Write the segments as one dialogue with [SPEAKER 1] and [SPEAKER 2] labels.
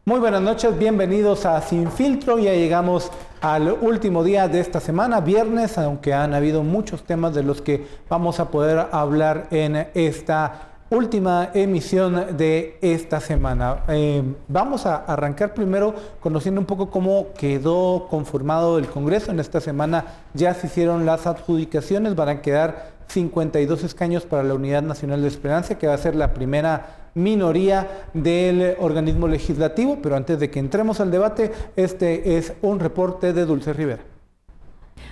[SPEAKER 1] Muy buenas noches, bienvenidos a Sin Filtro. Ya llegamos al último día de esta semana, viernes, aunque han habido muchos temas de los que vamos a poder hablar en esta última emisión de esta semana. Vamos a arrancar primero conociendo un poco cómo quedó conformado el Congreso. En esta semana ya se hicieron las adjudicaciones, van a quedar 52 escaños para la Unidad Nacional de Esperanza, que va a ser la primera minoría del organismo legislativo. Pero antes de que entremos al debate, este es un reporte de Dulce Rivera.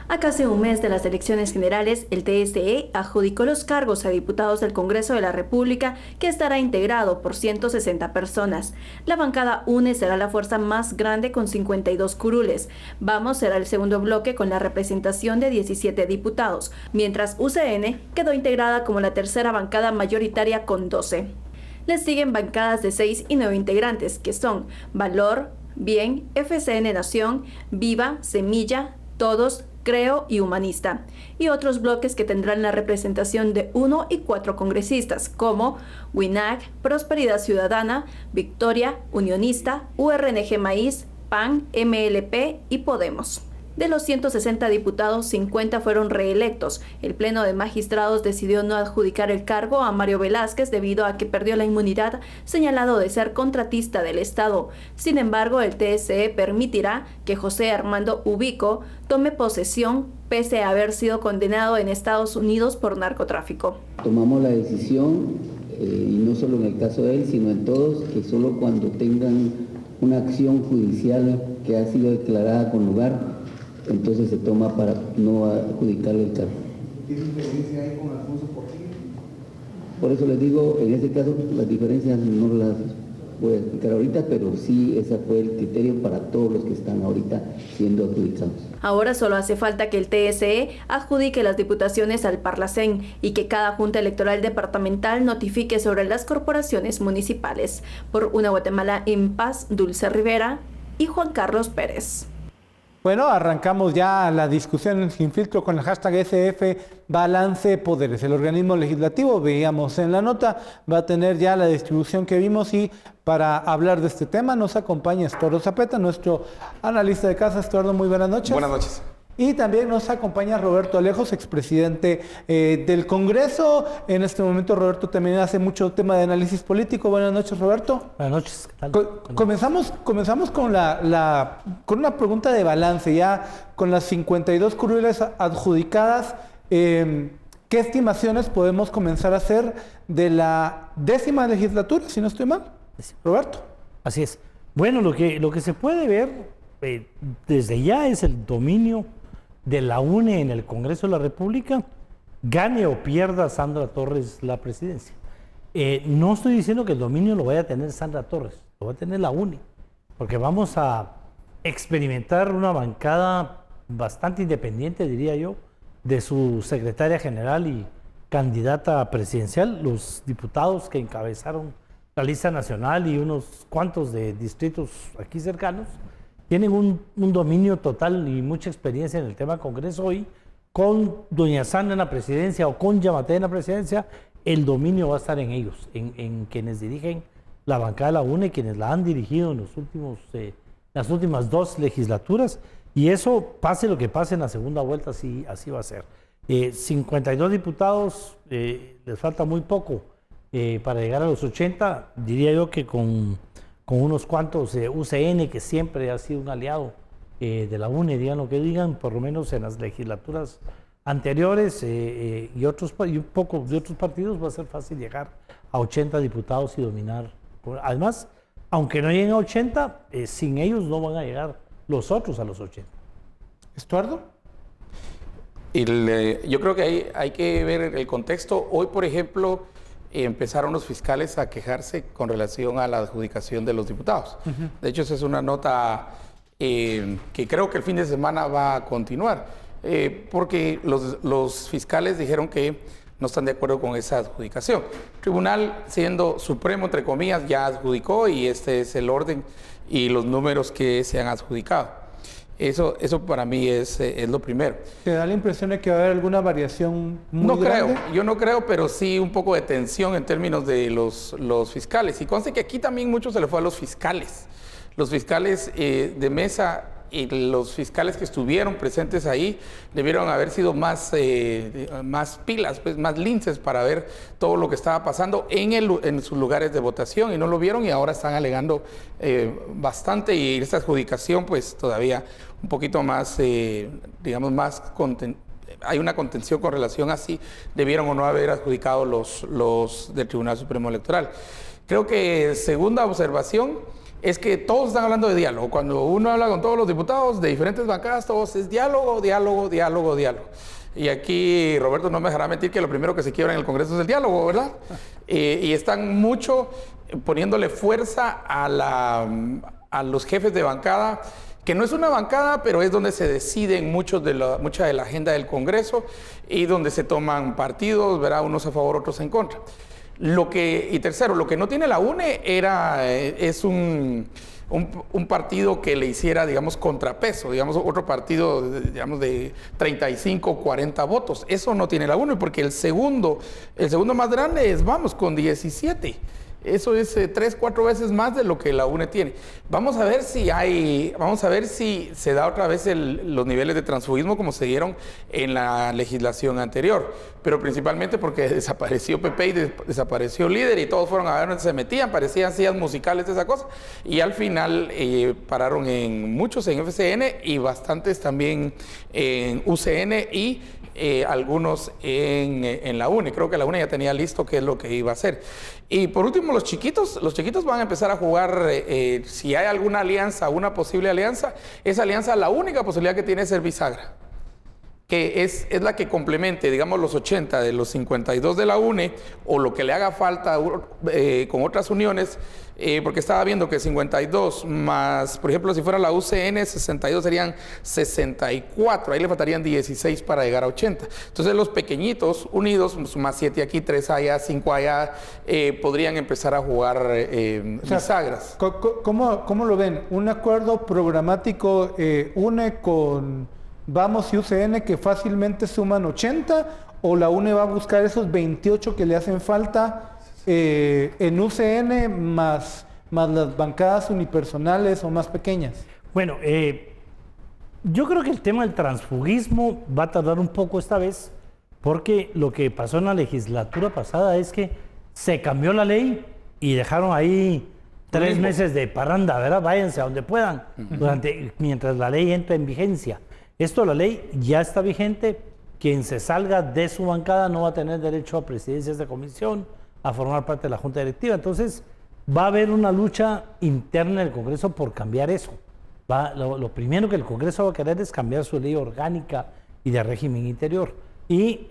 [SPEAKER 2] A casi un mes de las elecciones generales, el TSE adjudicó los cargos a diputados del Congreso de la República, que estará integrado por 160 personas. La bancada UNE será la fuerza más grande con 52 curules. Vamos será el segundo bloque con la representación de 17 diputados, mientras UCN quedó integrada como la tercera bancada mayoritaria con 12. Les siguen bancadas de 6 y 9 integrantes, que son Valor, Bien, FCN Nación, Viva, Semilla, Todos, Creo y Humanista, y otros bloques que tendrán la representación de 1 y 4 congresistas, como WINAC, Prosperidad Ciudadana, Victoria, Unionista, URNG Maíz, PAN, MLP y Podemos. De los 160 diputados, 50 fueron reelectos. El Pleno de Magistrados decidió no adjudicar el cargo a Mario Velázquez debido a que perdió la inmunidad, señalado de ser contratista del Estado. Sin embargo, el TSE permitirá que José Armando Ubico tome posesión pese a haber sido condenado en Estados Unidos por narcotráfico.
[SPEAKER 3] Tomamos la decisión, y no solo en el caso de él, sino en todos, que solo cuando tengan una acción judicial que ha sido declarada con lugar, entonces se toma para no adjudicarle el cargo.
[SPEAKER 4] ¿Qué diferencia hay con Alfonso Portillo?
[SPEAKER 3] Por eso les digo, en este caso las diferencias no las voy a explicar ahorita, pero sí ese fue el criterio para todos los que están ahorita siendo adjudicados.
[SPEAKER 2] Ahora solo hace falta que el TSE adjudique las diputaciones al Parlacén y que cada Junta Electoral Departamental notifique sobre las corporaciones municipales. Por una Guatemala en paz, Dulce Rivera y Juan Carlos Pérez.
[SPEAKER 1] Bueno, arrancamos ya la discusión en Sin Filtro con el hashtag SF Balance Poderes. El organismo legislativo, veíamos en la nota, va a tener ya la distribución que vimos, y para hablar de este tema nos acompaña Estuardo Zapeta, nuestro analista de casa. Estuardo, muy buenas noches.
[SPEAKER 5] Buenas noches.
[SPEAKER 1] Y también nos acompaña Roberto Alejos, expresidente del Congreso. En este momento Roberto también hace mucho tema de análisis político. Buenas noches, Roberto.
[SPEAKER 6] Buenas noches. ¿Qué tal?
[SPEAKER 1] Comenzamos con con una pregunta de balance, ya con las 52 curules adjudicadas. ¿Qué estimaciones podemos comenzar a hacer de la 10ª legislatura, si no estoy mal? Roberto.
[SPEAKER 6] Así es. Bueno, lo que se puede ver desde ya es el dominio de la UNE en el Congreso de la República, gane o pierda Sandra Torres la presidencia. No estoy diciendo que el dominio lo vaya a tener Sandra Torres, lo va a tener la UNE, porque vamos a experimentar una bancada bastante independiente, diría yo, de su secretaria general y candidata presidencial, los diputados que encabezaron la lista nacional y unos cuantos de distritos aquí cercanos, tienen un dominio total y mucha experiencia en el tema Congreso. Hoy, con doña Sandra en la presidencia o con Yamatei en la presidencia, el dominio va a estar en ellos, en quienes dirigen la bancada de la UNE, quienes la han dirigido en las últimas 2 legislaturas, y eso, pase lo que pase en la segunda vuelta, así va a ser. 52 diputados, les falta muy poco para llegar a los 80, diría yo que con unos cuantos UCN, que siempre ha sido un aliado de la UNE, digan lo que digan, por lo menos en las legislaturas anteriores, y un poco de otros partidos, va a ser fácil llegar a 80 diputados y dominar. Además, aunque no lleguen a 80, sin ellos no van a llegar los otros a los 80.
[SPEAKER 1] ¿Estuardo?
[SPEAKER 5] Yo creo que hay que ver el contexto. Hoy, por ejemplo, empezaron los fiscales a quejarse con relación a la adjudicación de los diputados. De hecho, esa es una nota que creo que el fin de semana va a continuar, porque los fiscales dijeron que no están de acuerdo con esa adjudicación. El tribunal, siendo supremo, entre comillas, ya adjudicó, y este es el orden y los números que se han adjudicado. Eso para mí es lo primero.
[SPEAKER 1] ¿Te da la impresión de que va a haber alguna variación muy grande?
[SPEAKER 5] Yo no creo, pero sí un poco de tensión en términos de los fiscales. Y conste que aquí también mucho se le fue a los fiscales. Los fiscales de mesa y los fiscales que estuvieron presentes ahí debieron haber sido más pilas, pues, más linces para ver todo lo que estaba pasando en sus lugares de votación, y no lo vieron y ahora están alegando bastante, y esta adjudicación pues todavía un poquito más, digamos, hay una contención con relación a si debieron o no haber adjudicado los del Tribunal Supremo Electoral. Creo que segunda observación es que todos están hablando de diálogo. Cuando uno habla con todos los diputados de diferentes bancadas, todos es diálogo, diálogo, diálogo, diálogo. Y aquí Roberto no me dejará mentir que lo primero que se quiebra en el Congreso es el diálogo, ¿verdad? Y están mucho poniéndole fuerza a los jefes de bancada, que no es una bancada, pero es donde se deciden mucha de la agenda del Congreso y donde se toman partidos, ¿verdad? Unos a favor, otros en contra. Y tercero, lo que no tiene la UNE es un partido que le hiciera, digamos, contrapeso, digamos, otro partido, digamos, de 35, 40 votos. Eso no tiene la UNE, porque el segundo más grande es Vamos, con 17. Eso es 3, 4 veces más de lo que la UNE tiene. Vamos a ver si se da otra vez los niveles de transfugismo como se dieron en la legislación anterior, pero principalmente porque desapareció PP y desapareció Líder, y todos fueron a ver dónde se metían, parecían sillas musicales de esa cosa, y al final pararon muchos en FCN y bastantes también en UCN y algunos en la UNE. Creo que la UNE ya tenía listo qué es lo que iba a hacer. Y por último, los chiquitos van a empezar a jugar, si hay alguna alianza, una posible alianza, esa alianza, la única posibilidad que tiene es ser bisagra, que es la que complemente, digamos, los 80 de los 52 de la UNE, o lo que le haga falta con otras uniones, porque estaba viendo que 52 más, por ejemplo, si fuera la UCN, 62 serían 64, ahí le faltarían 16 para llegar a 80. Entonces los pequeñitos unidos, más 7 aquí, 3 allá, 5 allá, podrían empezar a jugar bisagras.
[SPEAKER 1] ¿Cómo lo ven? ¿Un acuerdo programático UNE con Vamos y UCN que fácilmente suman 80, o la UNE va a buscar esos 28 que le hacen falta en UCN más las bancadas unipersonales o más pequeñas?
[SPEAKER 6] Bueno, yo creo que el tema del transfugismo va a tardar un poco esta vez, porque lo que pasó en la legislatura pasada es que se cambió la ley y dejaron ahí 3 meses de parranda, ¿verdad? Váyanse a donde puedan, mientras la ley entra en vigencia. La ley ya está vigente. Quien se salga de su bancada no va a tener derecho a presidencias de comisión, a formar parte de la Junta Directiva. Entonces, va a haber una lucha interna del Congreso por cambiar eso. Lo primero que el Congreso va a querer es cambiar su ley orgánica y de régimen interior. Y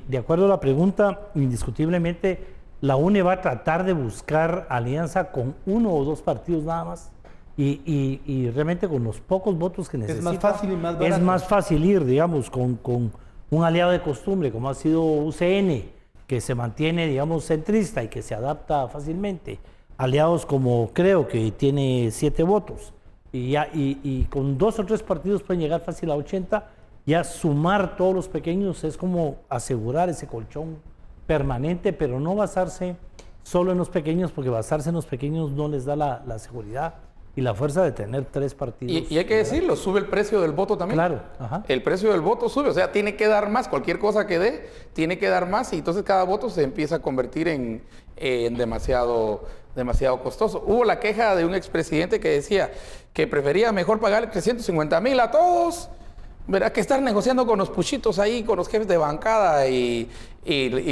[SPEAKER 6] de acuerdo a la pregunta, indiscutiblemente, la UNE va a tratar de buscar alianza con 1 o 2 partidos nada más. Y realmente con los pocos votos que necesita,
[SPEAKER 1] es más fácil y más barato.
[SPEAKER 6] Es más fácil ir, digamos, con un aliado de costumbre, como ha sido UCN, que se mantiene, digamos, centrista y que se adapta fácilmente. Aliados como creo que tiene 7 votos. Y con 2 o 3 partidos pueden llegar fácil a 80. Ya sumar todos los pequeños es como asegurar ese colchón permanente, pero no basarse solo en los pequeños, porque basarse en los pequeños no les da la seguridad y la fuerza de tener 3 partidos.
[SPEAKER 5] Y hay que decirlo, sube el precio del voto también.
[SPEAKER 6] Claro. Ajá.
[SPEAKER 5] El precio del voto sube, o sea, tiene que dar más. Cualquier cosa que dé, tiene que dar más, y entonces cada voto se empieza a convertir en demasiado costoso. Hubo la queja de un expresidente que decía que prefería mejor pagarle 350,000 a todos, ¿verdad?, que estar negociando con los puchitos ahí, con los jefes de bancada y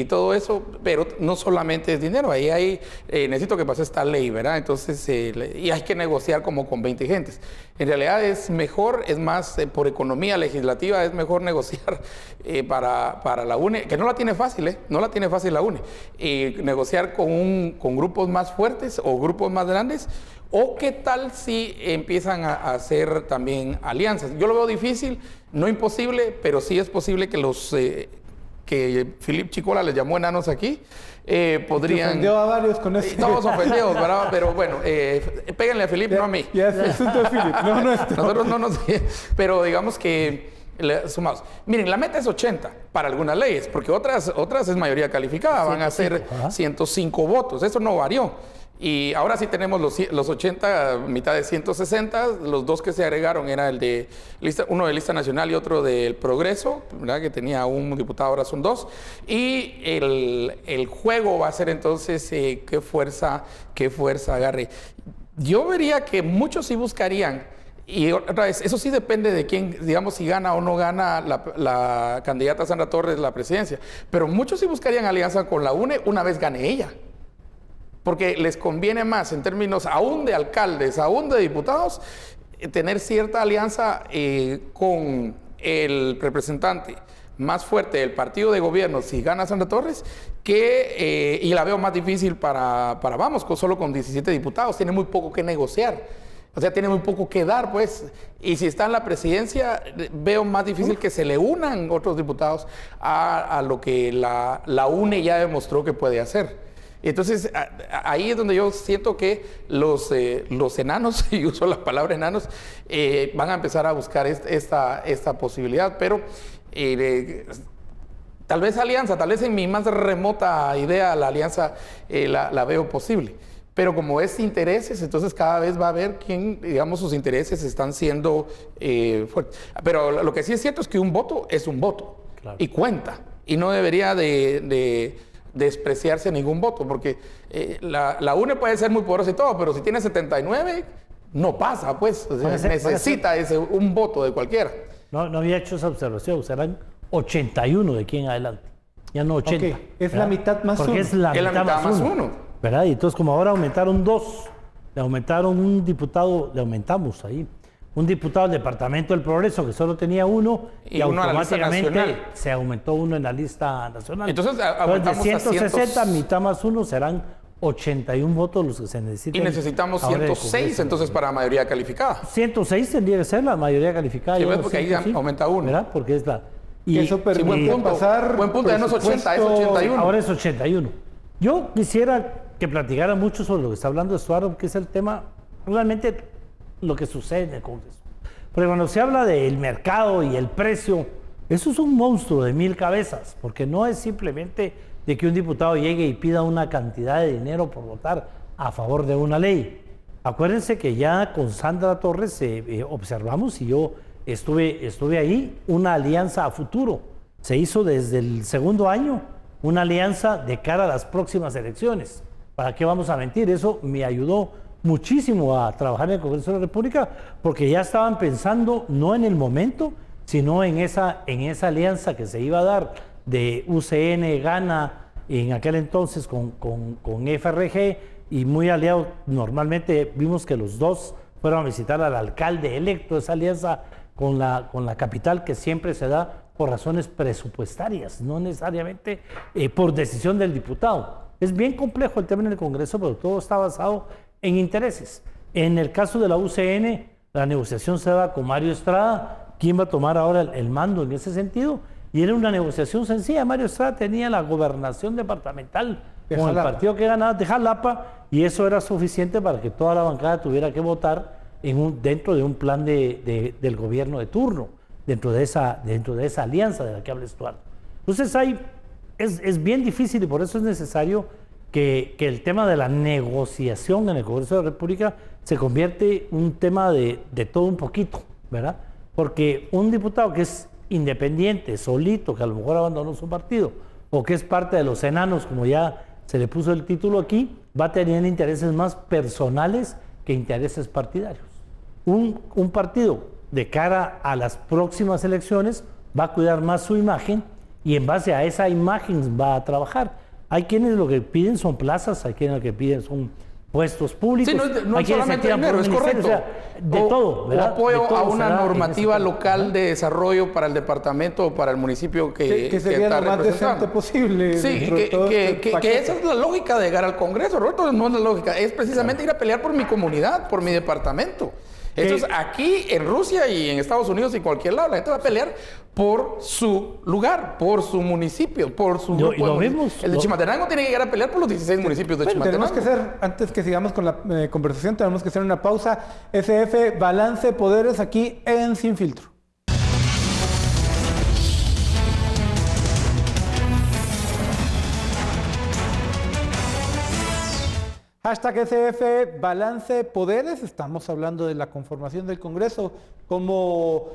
[SPEAKER 5] todo eso. Pero no solamente es dinero, ahí hay, necesito que pase esta ley, ¿verdad? Entonces, y hay que negociar como con 20 gentes. En realidad es mejor, es más, por economía legislativa, es mejor negociar para la UNE, que no la tiene fácil, no la tiene fácil la UNE, negociar con grupos más fuertes o grupos más grandes. ¿O qué tal si empiezan a hacer también alianzas? Yo lo veo difícil, no imposible, pero sí es posible que que Philippe Chicola les llamó enanos aquí, podrían...
[SPEAKER 1] Ofendió a varios con eso.
[SPEAKER 5] Todos ofendidos, ¿verdad? Pero bueno, péguenle a Philippe, no a mí.
[SPEAKER 1] Ya es asunto de Philippe, no nuestro.
[SPEAKER 5] Nosotros no nos... Pero digamos que... Sumados. Miren, la meta es 80 para algunas leyes, porque otras es mayoría calificada, van a ser 105 votos, eso no varió. Y ahora sí tenemos los 80, mitad de 160. Los dos que se agregaron era uno de Lista Nacional y otro del Progreso, ¿verdad? Que tenía un diputado, ahora son dos. Y el juego va a ser entonces qué fuerza agarre. Yo vería que muchos sí buscarían, y otra vez, eso sí depende de quién, digamos, si gana o no gana la candidata Sandra Torres la presidencia, pero muchos sí buscarían alianza con la UNE una vez gane ella. Porque les conviene más en términos aún de alcaldes, aún de diputados, tener cierta alianza con el representante más fuerte del partido de gobierno si gana Sandra Torres, y la veo más difícil para Vamos, solo con 17 diputados, tiene muy poco que negociar. O sea, tiene muy poco que dar, pues. Y si está en la presidencia, veo más difícil que se le unan otros diputados a lo que la UNE ya demostró que puede hacer. Entonces, ahí es donde yo siento que los enanos, y uso la palabra enanos, van a empezar a buscar esta posibilidad, pero tal vez alianza, tal vez en mi más remota idea la alianza la veo posible. Pero como es intereses, entonces cada vez va a haber quién, digamos, sus intereses están siendo fuertes. Pero lo que sí es cierto es que un voto es un voto, claro, y cuenta, y no debería de despreciarse ningún voto, porque la UNE puede ser muy poderosa y todo, pero si tiene 79, no pasa, pues. O sea, necesita un voto de cualquiera.
[SPEAKER 6] No había hecho esa observación, serán 81 de aquí en adelante, ya no 80.
[SPEAKER 1] Okay. Es la mitad más
[SPEAKER 6] porque
[SPEAKER 1] uno.
[SPEAKER 6] Es la mitad más uno. ¿Verdad? Y entonces, como ahora aumentaron dos, le aumentaron un diputado, le aumentamos ahí, un diputado del Departamento del Progreso que solo tenía uno y
[SPEAKER 5] uno
[SPEAKER 6] automáticamente se aumentó uno en la lista nacional.
[SPEAKER 5] Entonces
[SPEAKER 6] de 160, mitad más uno serán 81 votos los que se necesitan.
[SPEAKER 5] Y necesitamos 106 entonces para mayoría calificada.
[SPEAKER 6] 106 tendría que ser la mayoría calificada.
[SPEAKER 5] Sí, porque ahí aumenta uno.
[SPEAKER 6] ¿Verdad? Porque es la...
[SPEAKER 1] Y eso permite pasar...
[SPEAKER 5] Buen punto, ya no es 80, es 81.
[SPEAKER 6] Ahora es 81. Yo quisiera que platicara mucho sobre lo que está hablando Estuardo, que es el tema, realmente lo que sucede en el Congreso. Porque cuando se habla del mercado y el precio, eso es un monstruo de 1000 cabezas, porque no es simplemente de que un diputado llegue y pida una cantidad de dinero por votar a favor de una ley. Acuérdense que ya con Sandra Torres observamos, y yo estuve ahí, una alianza a futuro. Se hizo desde el segundo año una alianza de cara a las próximas elecciones. ¿Para qué vamos a mentir? Eso me ayudó muchísimo a trabajar en el Congreso de la República, porque ya estaban pensando no en el momento, sino en esa alianza que se iba a dar de UCN, Gana, en aquel entonces con FRG, y muy aliados. Normalmente vimos que los dos fueron a visitar al alcalde electo, esa alianza con la capital que siempre se da por razones presupuestarias, no necesariamente por decisión del diputado. Es bien complejo el tema en el Congreso, pero todo está basado en intereses. En el caso de la UCN, la negociación se daba con Mario Estrada, quien va a tomar ahora el mando en ese sentido, y era una negociación sencilla. Mario Estrada tenía la gobernación departamental con el partido que ganaba de Jalapa, y eso era suficiente para que toda la bancada tuviera que votar dentro de un plan del gobierno de turno, dentro de esa alianza de la que habla Estuardo. Entonces es bien difícil, y por eso es necesario que el tema de la negociación en el Congreso de la República se convierte en un tema de todo un poquito, ¿verdad? Porque un diputado que es independiente, solito, que a lo mejor abandonó su partido, o que es parte de los enanos, como ya se le puso el título aquí, va a tener intereses más personales que intereses partidarios. Un partido de cara a las próximas elecciones va a cuidar más su imagen, y en base a esa imagen va a trabajar. Hay quienes lo que piden son plazas, hay quienes lo que piden son puestos públicos.
[SPEAKER 5] Sí, no
[SPEAKER 6] hay quienes
[SPEAKER 5] solamente
[SPEAKER 6] se tiran
[SPEAKER 5] dinero,
[SPEAKER 6] por
[SPEAKER 5] es
[SPEAKER 6] ministerios,
[SPEAKER 5] correcto.
[SPEAKER 6] o sea, de todo, ¿verdad?
[SPEAKER 5] O apoyo
[SPEAKER 6] de todo
[SPEAKER 5] a una normativa
[SPEAKER 6] tema,
[SPEAKER 5] local,
[SPEAKER 6] ¿verdad?,
[SPEAKER 5] de desarrollo para el departamento o para el municipio que
[SPEAKER 1] sería
[SPEAKER 5] está
[SPEAKER 1] lo más decente posible.
[SPEAKER 5] Sí, que esa es la lógica de llegar al Congreso, Roberto. No es la lógica, es precisamente ir a pelear por mi comunidad, por mi departamento. Entonces, aquí en Rusia y en Estados Unidos y en cualquier lado, la gente va a pelear por su lugar, por su municipio, por su grupo.
[SPEAKER 6] Y lo vemos.
[SPEAKER 5] El de Chimaltenango tiene que llegar a pelear por los 16 municipios de Chimaltenango.
[SPEAKER 1] Tenemos que hacer, antes que sigamos con la conversación, tenemos que hacer una pausa. SF, balance de poderes aquí en Sin Filtro. Hashtag SF Balance Poderes. Estamos hablando de la conformación del Congreso, cómo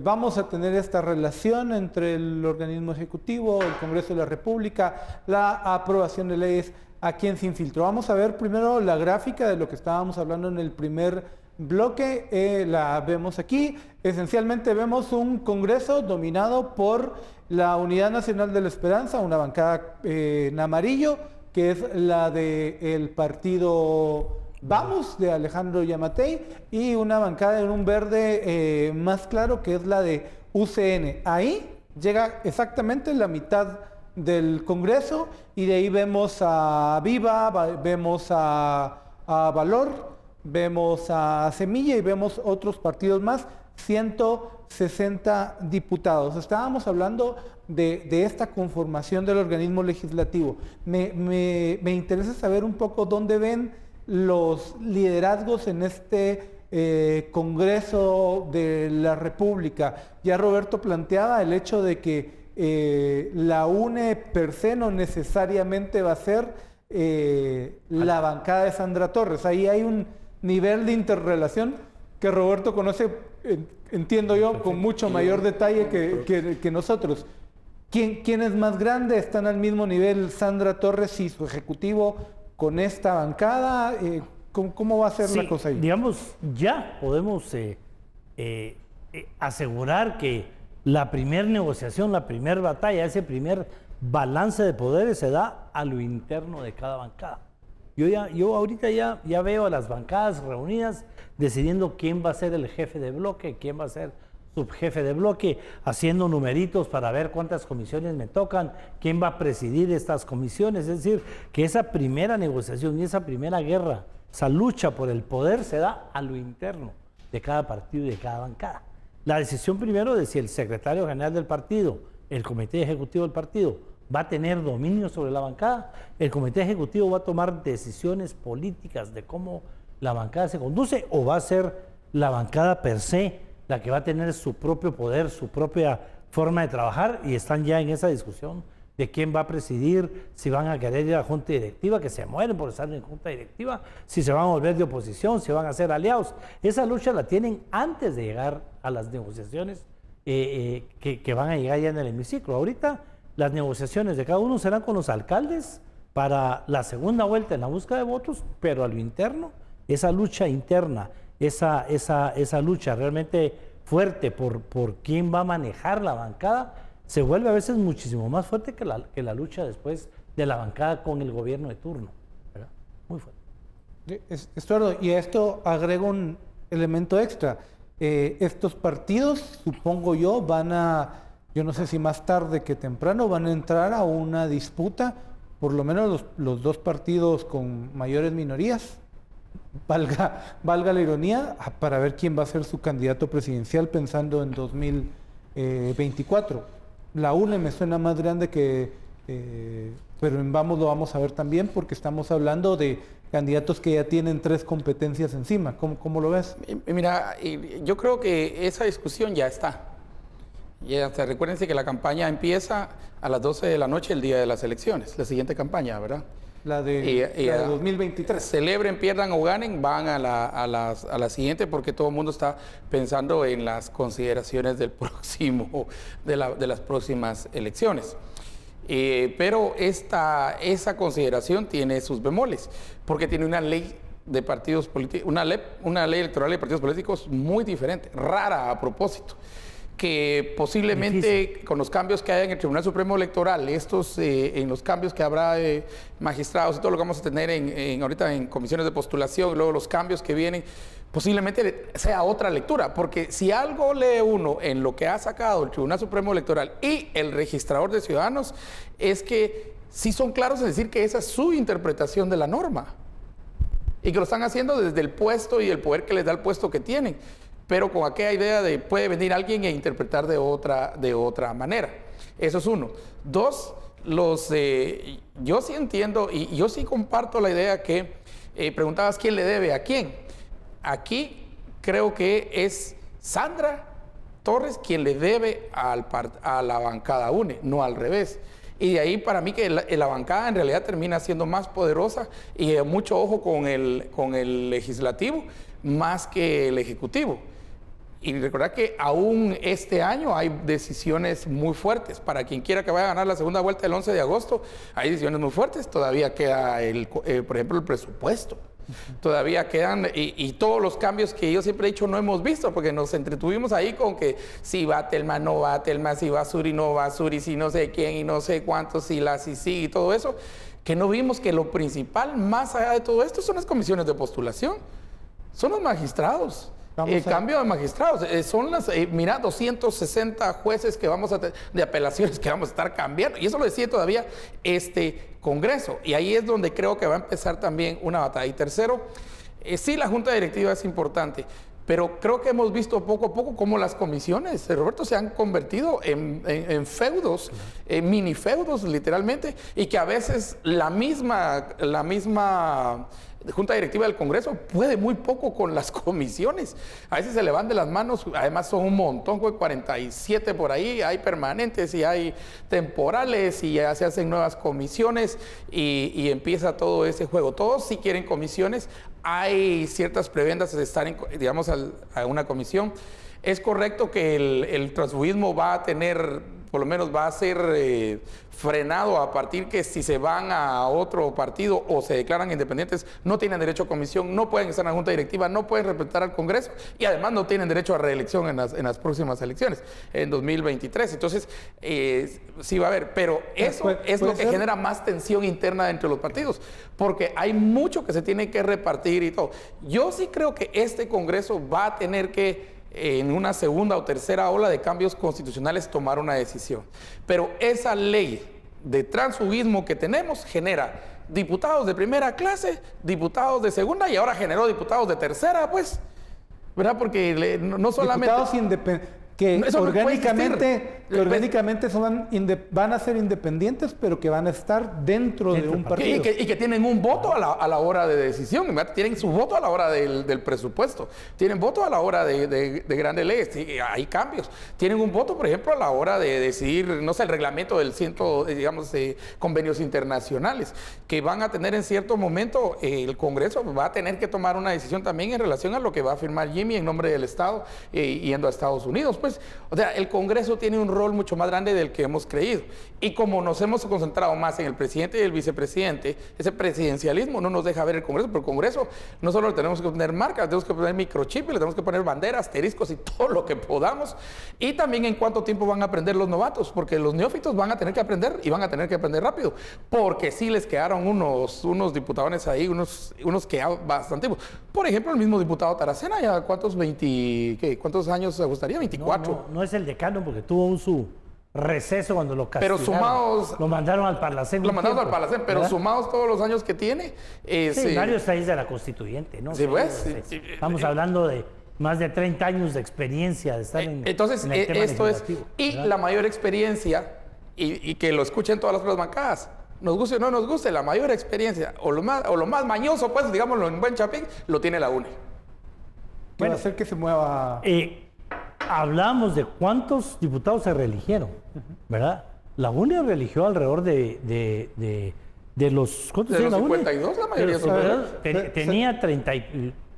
[SPEAKER 1] vamos a tener esta relación entre el organismo ejecutivo, el Congreso de la República, la aprobación de leyes aquí en Sin Filtro. Vamos a ver primero la gráfica de lo que estábamos hablando en el primer bloque. La vemos aquí. Esencialmente vemos un Congreso dominado por la Unidad Nacional de la Esperanza, una bancada en amarillo, que es la del partido Vamos, de Alejandro Yamatei, y una bancada en un verde más claro, que es la de UCN. Ahí llega exactamente la mitad del Congreso, y de ahí vemos a Viva, vemos a Valor, vemos a Semilla y vemos otros partidos más, 160 diputados. Estábamos hablando de esta conformación del organismo legislativo. Me interesa saber un poco dónde ven los liderazgos en este Congreso de la República. Ya Roberto planteaba el hecho de que la UNE per se no necesariamente va a ser la bancada de Sandra Torres. Ahí hay un nivel de interrelación que Roberto conoce, entiendo yo, con mucho mayor detalle que nosotros. ¿Quién es más grande? ¿Están al mismo nivel Sandra Torres y su ejecutivo con esta bancada? ¿Cómo va a ser la cosa ahí?
[SPEAKER 6] Digamos, ya podemos asegurar que la primer negociación, la primer batalla, ese primer balance de poderes se da a lo interno de cada bancada. Yo ahorita ya veo a las bancadas reunidas decidiendo quién va a ser el jefe de bloque, quién va a ser subjefe de bloque, haciendo numeritos para ver cuántas comisiones me tocan, quién va a presidir estas comisiones. Es decir, que esa primera negociación y esa primera guerra, esa lucha por el poder se da a lo interno de cada partido y de cada bancada. La decisión primero de si el secretario general del partido, el comité ejecutivo del partido, va a tener dominio sobre la bancada. El comité ejecutivo va a tomar decisiones políticas de cómo la bancada se conduce, o va a ser la bancada per se la que va a tener su propio poder, su propia forma de trabajar, y están ya en esa discusión de quién va a presidir, si van a querer ir a la junta directiva, que se mueren por estar en junta directiva, si se van a volver de oposición, si van a ser aliados. Esa lucha la tienen antes de llegar a las negociaciones que van a llegar ya en el hemiciclo. Ahorita las negociaciones de cada uno serán con los alcaldes para la segunda vuelta en la búsqueda de votos, pero a lo interno, esa lucha interna, esa lucha realmente fuerte por quién va a manejar la bancada, se vuelve a veces muchísimo más fuerte que la lucha después de la bancada con el gobierno de turno, ¿verdad? Muy fuerte.
[SPEAKER 1] Estuardo, y a esto agrego un elemento extra. Estos partidos, supongo yo, yo no sé si más tarde que temprano, van a entrar a una disputa, por lo menos los dos partidos con mayores minorías, valga la ironía, para ver quién va a ser su candidato presidencial pensando en 2024. La UNE me suena más grande pero en Vamos lo vamos a ver también, porque estamos hablando de candidatos que ya tienen 3 competencias encima. ¿Cómo lo ves?
[SPEAKER 5] Mira, yo creo que esa discusión ya está. Recuérdense que la campaña empieza a las 12 de la noche el día de las elecciones, la siguiente campaña, ¿verdad?
[SPEAKER 1] La de 2023.
[SPEAKER 5] Celebren, pierdan o ganen, van a la siguiente, porque todo el mundo está pensando en las consideraciones del de las próximas elecciones. Pero esa consideración tiene sus bemoles, porque tiene una ley de partidos políticos, una ley electoral de partidos políticos muy diferente, rara a propósito, que posiblemente con los cambios que haya en el Tribunal Supremo Electoral, en los cambios que habrá de magistrados y todo lo que vamos a tener ahorita en comisiones de postulación, y luego los cambios que vienen, posiblemente sea otra lectura, porque si algo lee uno en lo que ha sacado el Tribunal Supremo Electoral y el registrador de ciudadanos, es que sí son claros en decir que esa es su interpretación de la norma, y que lo están haciendo desde el puesto y el poder que les da el puesto que tienen, pero con aquella idea de puede venir alguien e interpretar de otra manera. Eso es uno. Dos, yo sí entiendo y yo sí comparto la idea que preguntabas quién le debe a quién. Aquí creo que es Sandra Torres quien le debe a la bancada UNE, no al revés. Y de ahí para mí que la bancada en realidad termina siendo más poderosa y mucho ojo con el legislativo más que el ejecutivo. Y recordar que aún este año hay decisiones muy fuertes. Para quien quiera que vaya a ganar la segunda vuelta el 11 de agosto, hay decisiones muy fuertes. Todavía queda, por ejemplo, el presupuesto. Todavía quedan, y todos los cambios que yo siempre he dicho no hemos visto, porque nos entretuvimos ahí con que si va Telma, no va Telma, si va Suri, no va Suri, si no sé quién y no sé cuántos, si la sí y todo eso, que no vimos que lo principal, más allá de todo esto, son las comisiones de postulación, son los magistrados. El cambio de magistrados, son las, mira, 260 jueces que vamos a de apelaciones que vamos a estar cambiando, y eso lo decide todavía este Congreso, y ahí es donde creo que va a empezar también una batalla. Y tercero, sí, la Junta Directiva es importante, pero creo que hemos visto poco a poco cómo las comisiones, Roberto, se han convertido en feudos, en mini feudos literalmente, y que a veces la misma Junta Directiva del Congreso puede muy poco con las comisiones. A veces se le van de las manos, además son un montón, 47 por ahí, hay permanentes y hay temporales y ya se hacen nuevas comisiones y empieza todo ese juego. Todos sí quieren comisiones, hay ciertas prebendas de estar, digamos, a una comisión. Es correcto que el transfugismo va a tener, por lo menos va a ser frenado a partir que si se van a otro partido o se declaran independientes, no tienen derecho a comisión, no pueden estar en la Junta Directiva, no pueden representar al Congreso y además no tienen derecho a reelección en las próximas elecciones, en 2023. Entonces, sí va a haber, pero eso es lo que genera más tensión interna entre los partidos, porque hay mucho que se tiene que repartir y todo. Yo sí creo que este Congreso va a tener que en una segunda o tercera ola de cambios constitucionales tomar una decisión. Pero esa ley de transfugismo que tenemos genera diputados de primera clase, diputados de segunda y ahora generó diputados de tercera, pues, ¿verdad? Porque no solamente...
[SPEAKER 1] Diputados que orgánicamente van a ser independientes, pero que van a estar dentro de un partido.
[SPEAKER 5] Y que tienen un voto a la hora de decisión, ¿verdad? Tienen su voto a la hora del presupuesto, tienen voto a la hora de grandes leyes, sí, hay cambios. Tienen un voto, por ejemplo, a la hora de decidir, no sé, el reglamento del convenios internacionales, que van a tener en cierto momento, el Congreso va a tener que tomar una decisión también en relación a lo que va a firmar Jimmy en nombre del Estado, yendo a Estados Unidos. Pues, o sea, el Congreso tiene un rol mucho más grande del que hemos creído. Y como nos hemos concentrado más en el presidente y el vicepresidente, ese presidencialismo no nos deja ver el Congreso, pero el Congreso no solo le tenemos que poner marcas, le tenemos que poner microchip, le tenemos que poner banderas, asteriscos y todo lo que podamos. Y también en cuánto tiempo van a aprender los novatos, porque los neófitos van a tener que aprender y van a tener que aprender rápido, porque sí les quedaron unos diputadones ahí, unos que ya bastante antiguos. Por ejemplo, el mismo diputado Taracena, ya ¿cuántos años se gustaría? 24.
[SPEAKER 6] No es el decano porque tuvo su receso cuando lo castigaron.
[SPEAKER 5] Pero sumados...
[SPEAKER 6] Lo mandaron al Parlacén.
[SPEAKER 5] Lo mandaron al Parlacén, pero ¿verdad? Sumados todos los años que tiene...
[SPEAKER 6] sí, varios países de la Constituyente, ¿no?
[SPEAKER 5] Sí, pues.
[SPEAKER 6] Estamos hablando de más de 30 años de experiencia de estar
[SPEAKER 5] entonces,
[SPEAKER 6] en el tema
[SPEAKER 5] esto es... Y
[SPEAKER 6] ¿verdad?
[SPEAKER 5] la mayor experiencia, y que lo escuchen todas las otras bancadas, nos guste o no nos guste, la mayor experiencia, o lo más mañoso, pues, digámoslo en buen chapín, lo tiene la UNE.
[SPEAKER 1] ¿Qué va a hacer que se mueva?
[SPEAKER 6] Hablamos de cuántos diputados se reeligieron, ¿verdad? La UNE reeligió alrededor de los... ¿Cuántos
[SPEAKER 5] de los
[SPEAKER 6] la
[SPEAKER 5] 52 la mayoría.
[SPEAKER 6] Tenía 30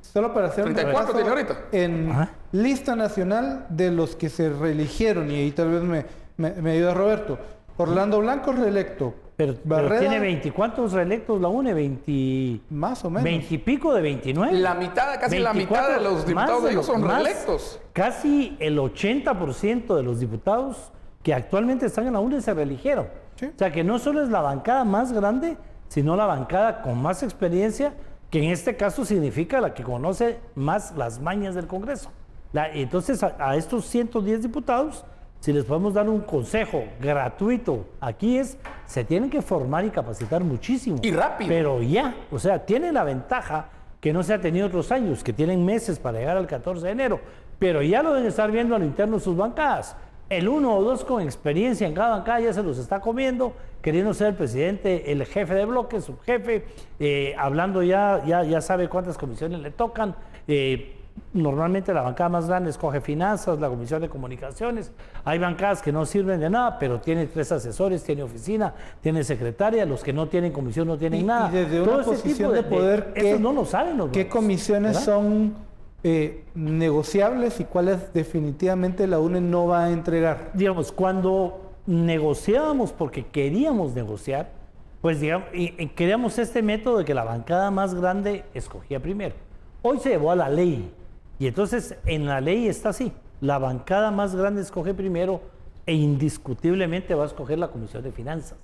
[SPEAKER 1] Solo para hacer
[SPEAKER 5] 34 tiene ahorita.
[SPEAKER 1] En lista nacional de los que se reeligieron, y ahí tal vez me ayuda Roberto. Orlando Blanco reelecto.
[SPEAKER 6] Pero tiene 20, ¿cuántos reelectos la UNE? 20...
[SPEAKER 1] Más o menos.
[SPEAKER 6] 20 y pico de 29.
[SPEAKER 5] La mitad, casi 24, la mitad de los diputados de ellos son reelectos.
[SPEAKER 6] Casi el 80% de los diputados que actualmente están en la UNE se reeligieron. Sí. O sea que no solo es la bancada más grande, sino la bancada con más experiencia, que en este caso significa la que conoce más las mañas del Congreso. Entonces a estos 110 diputados, si les podemos dar un consejo gratuito, aquí se tienen que formar y capacitar muchísimo.
[SPEAKER 5] Y rápido.
[SPEAKER 6] Pero ya, o sea, tienen la ventaja que no se ha tenido otros años, que tienen meses para llegar al 14 de enero, pero ya lo deben estar viendo a lo interno de sus bancadas. El 1 o 2 con experiencia en cada bancada ya se los está comiendo, queriendo ser el presidente, el jefe de bloque, subjefe, hablando ya sabe cuántas comisiones le tocan, normalmente la bancada más grande escoge finanzas, la comisión de comunicaciones. Hay bancadas que no sirven de nada, pero tiene 3 asesores, tiene oficina, tiene secretaria. Los que no tienen comisión no tienen nada.
[SPEAKER 1] Y desde
[SPEAKER 6] Todo
[SPEAKER 1] una
[SPEAKER 6] ese
[SPEAKER 1] posición
[SPEAKER 6] tipo
[SPEAKER 1] de poder,
[SPEAKER 6] eso no lo saben los
[SPEAKER 1] ¿qué
[SPEAKER 6] bancos,
[SPEAKER 1] comisiones
[SPEAKER 6] ¿verdad?
[SPEAKER 1] son negociables y cuáles definitivamente la UNE no va a entregar?
[SPEAKER 6] Digamos, cuando negociábamos porque queríamos negociar, pues digamos, y queríamos este método de que la bancada más grande escogía primero. Hoy se llevó a la ley y entonces en la ley está así, la bancada más grande escoge primero e indiscutiblemente va a escoger la Comisión de Finanzas.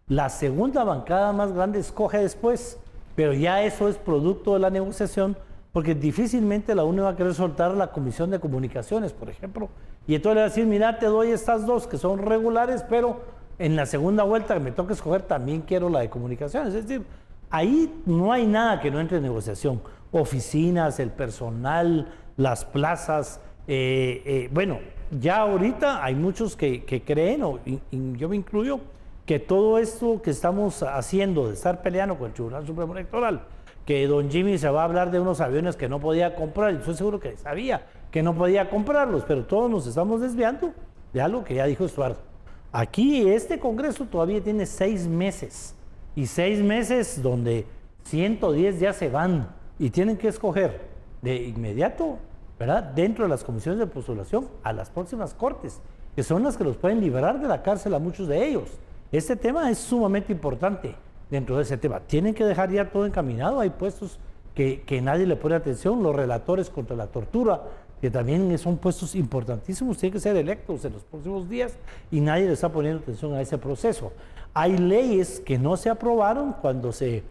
[SPEAKER 6] La segunda bancada más grande escoge después, pero ya eso es producto de la negociación, porque difícilmente la UNE va a querer soltar la Comisión de Comunicaciones, por ejemplo, y entonces le va a decir, mira, te doy estas 2 que son regulares, pero en la segunda vuelta que me toca escoger también quiero la de comunicaciones. Es decir, ahí no hay nada que no entre en negociación. Oficinas, el personal, las plazas, bueno, ya ahorita hay muchos que creen, y yo me incluyo, que todo esto que estamos haciendo de estar peleando con el Tribunal Supremo Electoral, que don Jimmy se va a hablar de unos aviones que no podía comprar, y estoy seguro que sabía que no podía comprarlos, pero todos nos estamos desviando de algo que ya dijo Estuardo. Aquí este Congreso todavía tiene 6 meses, y 6 meses donde 110 ya se van y tienen que escoger de inmediato, ¿verdad?, dentro de las comisiones de postulación a las próximas cortes, que son las que los pueden liberar de la cárcel a muchos de ellos. Este tema es sumamente importante dentro de ese tema. Tienen que dejar ya todo encaminado. Hay puestos que nadie le pone atención, los relatores contra la tortura, que también son puestos importantísimos, tienen que ser electos en los próximos días y nadie le está poniendo atención a ese proceso. Hay leyes que no se aprobaron cuando se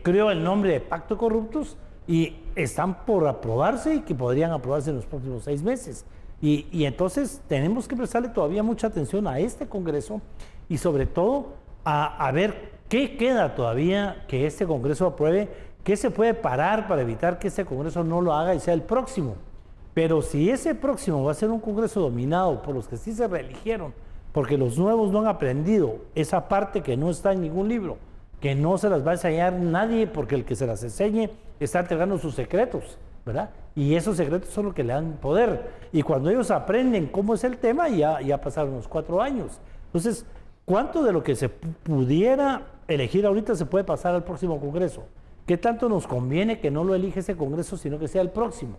[SPEAKER 6] creó el nombre de Pacto de Corruptos y están por aprobarse y que podrían aprobarse en los próximos 6 meses. Y entonces tenemos que prestarle todavía mucha atención a este Congreso y sobre todo a ver qué queda todavía que este Congreso apruebe, qué se puede parar para evitar que este Congreso no lo haga y sea el próximo. Pero si ese próximo va a ser un Congreso dominado por los que sí se reeligieron, porque los nuevos no han aprendido esa parte que no está en ningún libro, que no se las va a enseñar nadie porque el que se las enseñe está entregando sus secretos, ¿verdad? Y esos secretos son los que le dan poder. Y cuando ellos aprenden cómo es el tema, ya pasaron unos 4 años. Entonces, ¿cuánto de lo que se pudiera elegir ahorita se puede pasar al próximo Congreso? ¿Qué tanto nos conviene que no lo elige ese Congreso, sino que sea el próximo?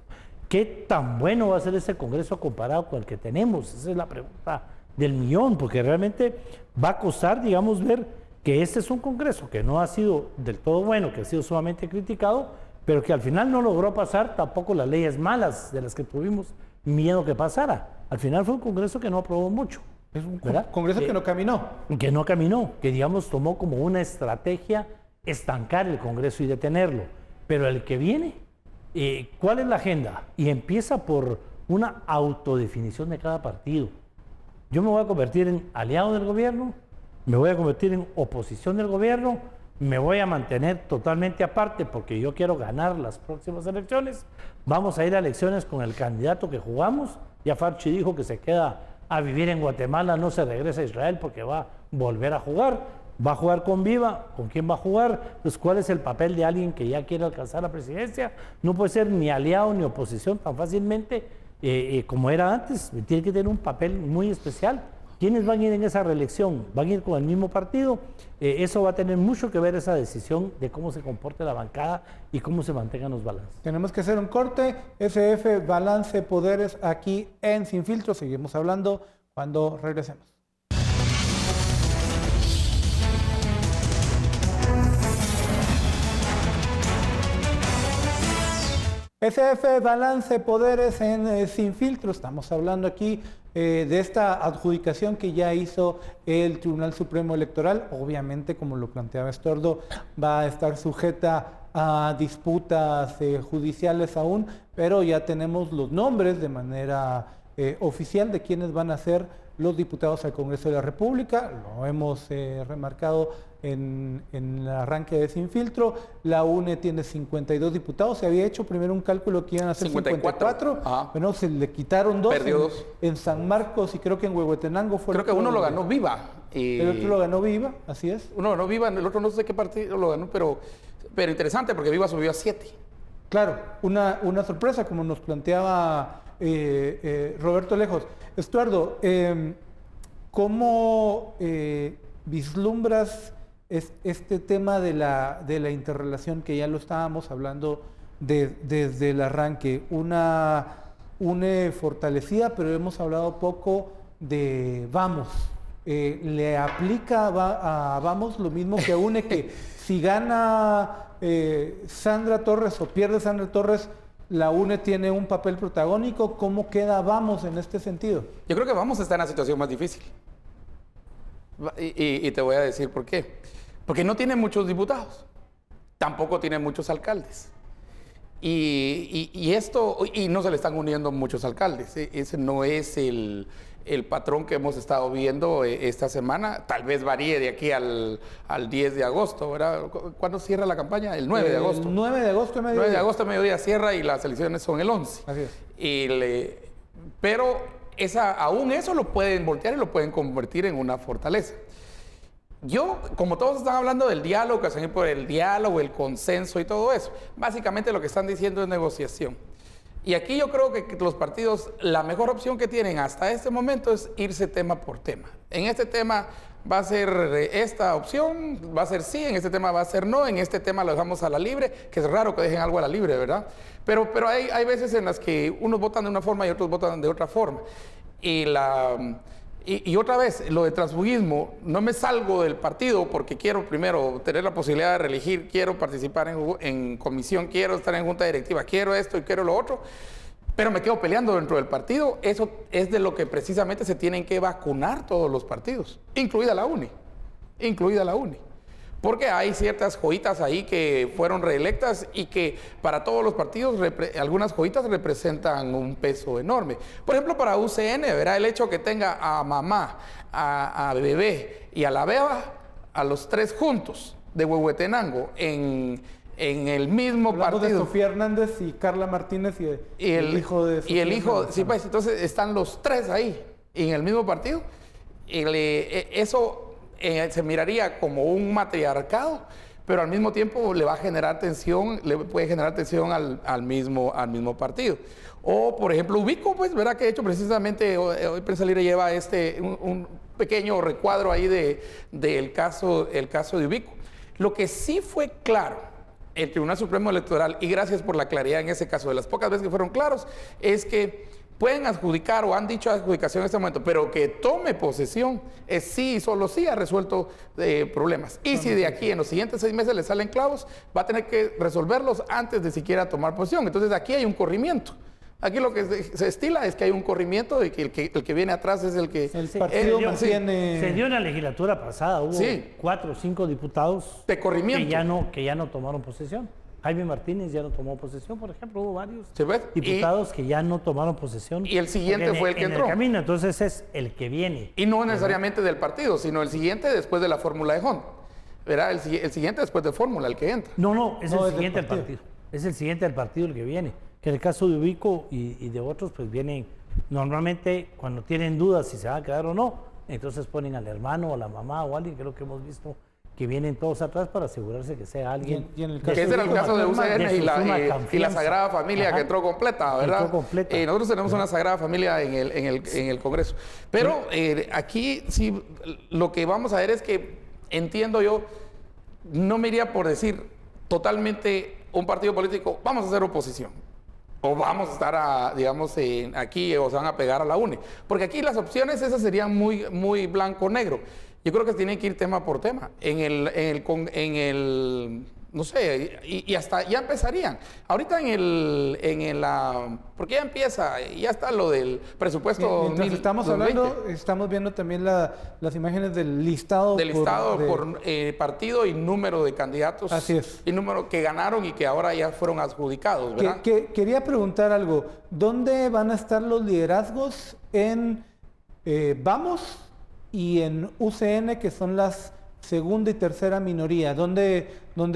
[SPEAKER 6] ¿Qué tan bueno va a ser ese Congreso comparado con el que tenemos? Esa es la pregunta del millón, porque realmente va a costar, digamos, ver que este es un Congreso que no ha sido del todo bueno, que ha sido sumamente criticado, pero que al final no logró pasar tampoco las leyes malas de las que tuvimos miedo que pasara. Al final fue un Congreso que no aprobó mucho.
[SPEAKER 1] Es un
[SPEAKER 6] ¿verdad?
[SPEAKER 1] Congreso que no caminó.
[SPEAKER 6] Que no caminó, que digamos tomó como una estrategia estancar el Congreso y detenerlo. Pero el que viene, ¿cuál es la agenda? Y empieza por una autodefinición de cada partido. Yo me voy a convertir en aliado del gobierno, me voy a convertir en oposición del gobierno, me voy a mantener totalmente aparte porque yo quiero ganar las próximas elecciones. Vamos a ir a elecciones con el candidato que jugamos. Ya Farchi dijo que se queda a vivir en Guatemala, no se regresa a Israel porque va a volver a jugar. Va a jugar con Viva. ¿Con quién va a jugar? Pues, ¿cuál es el papel de alguien que ya quiere alcanzar la presidencia? No puede ser ni aliado ni oposición tan fácilmente como era antes. Tiene que tener un papel muy especial. ¿Quiénes van a ir en esa reelección? ¿Van a ir con el mismo partido? Eso va a tener mucho que ver esa decisión de cómo se comporte la bancada y cómo se mantengan los balances.
[SPEAKER 1] Tenemos que hacer un corte. SF Balance Poderes aquí en Sin Filtro. Seguimos hablando cuando regresemos. SF Balance Poderes en Sin Filtro. Estamos hablando aquí de esta adjudicación que ya hizo el Tribunal Supremo Electoral. Obviamente, como lo planteaba Estuardo, va a estar sujeta a disputas judiciales aún, pero ya tenemos los nombres de manera oficial de quienes van a ser los diputados al Congreso de la República. Lo hemos remarcado en el arranque de Sin Filtro. La UNE tiene 52 diputados. Se había hecho primero un cálculo que iban a ser 54. Bueno, se le quitaron 2.
[SPEAKER 5] Perdió 2.
[SPEAKER 1] En San Marcos y creo que en Huehuetenango fue.
[SPEAKER 5] Creo que uno lo ganó Viva.
[SPEAKER 1] El otro lo ganó Viva, así es.
[SPEAKER 5] Uno ganó Viva, el otro no sé qué partido lo ganó, pero interesante porque Viva subió a 7.
[SPEAKER 1] Claro, una sorpresa, como nos planteaba Roberto Lejos. Estuardo, ¿cómo vislumbras este tema de la interrelación que ya lo estábamos hablando desde el arranque? Una UNE fortalecida, pero hemos hablado poco de Vamos. ¿Le aplica a Vamos lo mismo que a UNE, que si gana Sandra Torres o pierde Sandra Torres, la UNE tiene un papel protagónico? ¿Cómo queda Vamos en este sentido?
[SPEAKER 5] Yo creo que Vamos está en una situación más difícil. Y te voy a decir por qué. Porque no tiene muchos diputados, tampoco tiene muchos alcaldes. Y no se le están uniendo muchos alcaldes. Ese no es el patrón que hemos estado viendo esta semana. Tal vez varíe de aquí al 10 de agosto, ¿verdad? ¿Cuándo cierra la campaña? El 9 de agosto.
[SPEAKER 1] El 9 de agosto, mediodía.
[SPEAKER 5] 9 de agosto, mediodía cierra, y las elecciones son el 11.
[SPEAKER 1] Así es.
[SPEAKER 5] Pero aún eso lo pueden voltear y lo pueden convertir en una fortaleza. Yo, como todos están hablando del diálogo, que se viene por el diálogo, el consenso y todo eso, básicamente lo que están diciendo es negociación. Y aquí yo creo que los partidos, la mejor opción que tienen hasta este momento es irse tema por tema. En este tema va a ser esta opción, va a ser sí, en este tema va a ser no, en este tema lo dejamos a la libre, que es raro que dejen algo a la libre, ¿verdad? Pero hay veces en las que unos votan de una forma y otros votan de otra forma. Y otra vez, lo de transfugismo, no me salgo del partido porque quiero primero tener la posibilidad de reelegir, quiero participar en comisión, quiero estar en junta directiva, quiero esto y quiero lo otro, pero me quedo peleando dentro del partido. Eso es de lo que precisamente se tienen que vacunar todos los partidos, incluida la UNE. Porque hay ciertas joyitas ahí que fueron reelectas y que para todos los partidos algunas joyitas representan un peso enorme. Por ejemplo, para UCN, ¿verdad? El hecho que tenga a mamá, a bebé y a la beba, a los tres juntos de Huehuetenango en el mismo
[SPEAKER 1] Hablamos
[SPEAKER 5] partido.
[SPEAKER 1] de Sofía Hernández y Carla Martínez y el hijo de Sofía.
[SPEAKER 5] Y el hijo,
[SPEAKER 1] Hernández.
[SPEAKER 5] sí, pues entonces están los tres ahí en el mismo partido. Eso se miraría como un matriarcado, pero al mismo tiempo le va a generar tensión, le puede generar tensión al mismo partido. O, por ejemplo, Ubico, pues, verá que he hecho precisamente, hoy Prensa Libre lleva un pequeño recuadro ahí del caso de Ubico. Lo que sí fue claro, el Tribunal Supremo Electoral, y gracias por la claridad en ese caso, de las pocas veces que fueron claros, es que pueden adjudicar o han dicho adjudicación en este momento, pero que tome posesión es sí y solo sí ha resuelto problemas. Y si de aquí en los siguientes 6 meses le salen clavos, va a tener que resolverlos antes de siquiera tomar posesión. Entonces aquí hay un corrimiento. Aquí lo que se estila es que hay un corrimiento de que el que viene atrás es el que...
[SPEAKER 1] El partido mantiene...
[SPEAKER 6] Se dio en la legislatura pasada, hubo 4 o 5 diputados
[SPEAKER 5] de corrimiento
[SPEAKER 6] que ya no tomaron posesión. Jaime Martínez ya no tomó posesión, por ejemplo, hubo varios diputados que ya no tomaron posesión.
[SPEAKER 5] Y el siguiente fue el que entró.
[SPEAKER 6] En el camino, entonces es el que viene.
[SPEAKER 5] Y no necesariamente del partido, sino el siguiente después de la fórmula de Hunt. ¿Verá? El siguiente después de fórmula, el que entra.
[SPEAKER 6] No, es el siguiente del partido. Es el siguiente del partido el que viene. Que en el caso de Ubico y de otros, pues vienen, normalmente cuando tienen dudas si se va a quedar o no, entonces ponen al hermano o a la mamá o alguien, que es lo que hemos visto, que vienen todos atrás para asegurarse que sea alguien.
[SPEAKER 1] Y en el caso
[SPEAKER 5] que ese era el caso de UCN y la Sagrada Familia. Ajá. Que entró completa, ¿verdad?
[SPEAKER 6] Entró completa.
[SPEAKER 5] Nosotros tenemos una Sagrada Familia en el Congreso. Pero aquí sí, lo que vamos a ver es que, entiendo yo, no me iría por decir totalmente un partido político, vamos a hacer oposición. O vamos a estar, aquí, o se van a pegar a la UNE. Porque aquí las opciones esas serían muy, muy blanco-negro. Yo creo que tienen que ir tema por tema. No sé, y hasta ya empezarían. Ahorita porque ya empieza, ya está lo del presupuesto.
[SPEAKER 1] Mientras estamos hablando, estamos viendo también las imágenes del listado.
[SPEAKER 5] Por partido y número de candidatos.
[SPEAKER 1] Así es.
[SPEAKER 5] Y número que ganaron y que ahora ya fueron adjudicados, ¿verdad?
[SPEAKER 1] Quería preguntar algo. ¿Dónde van a estar los liderazgos en Vamos y en UCN, que son las segunda y tercera minoría? ¿Dónde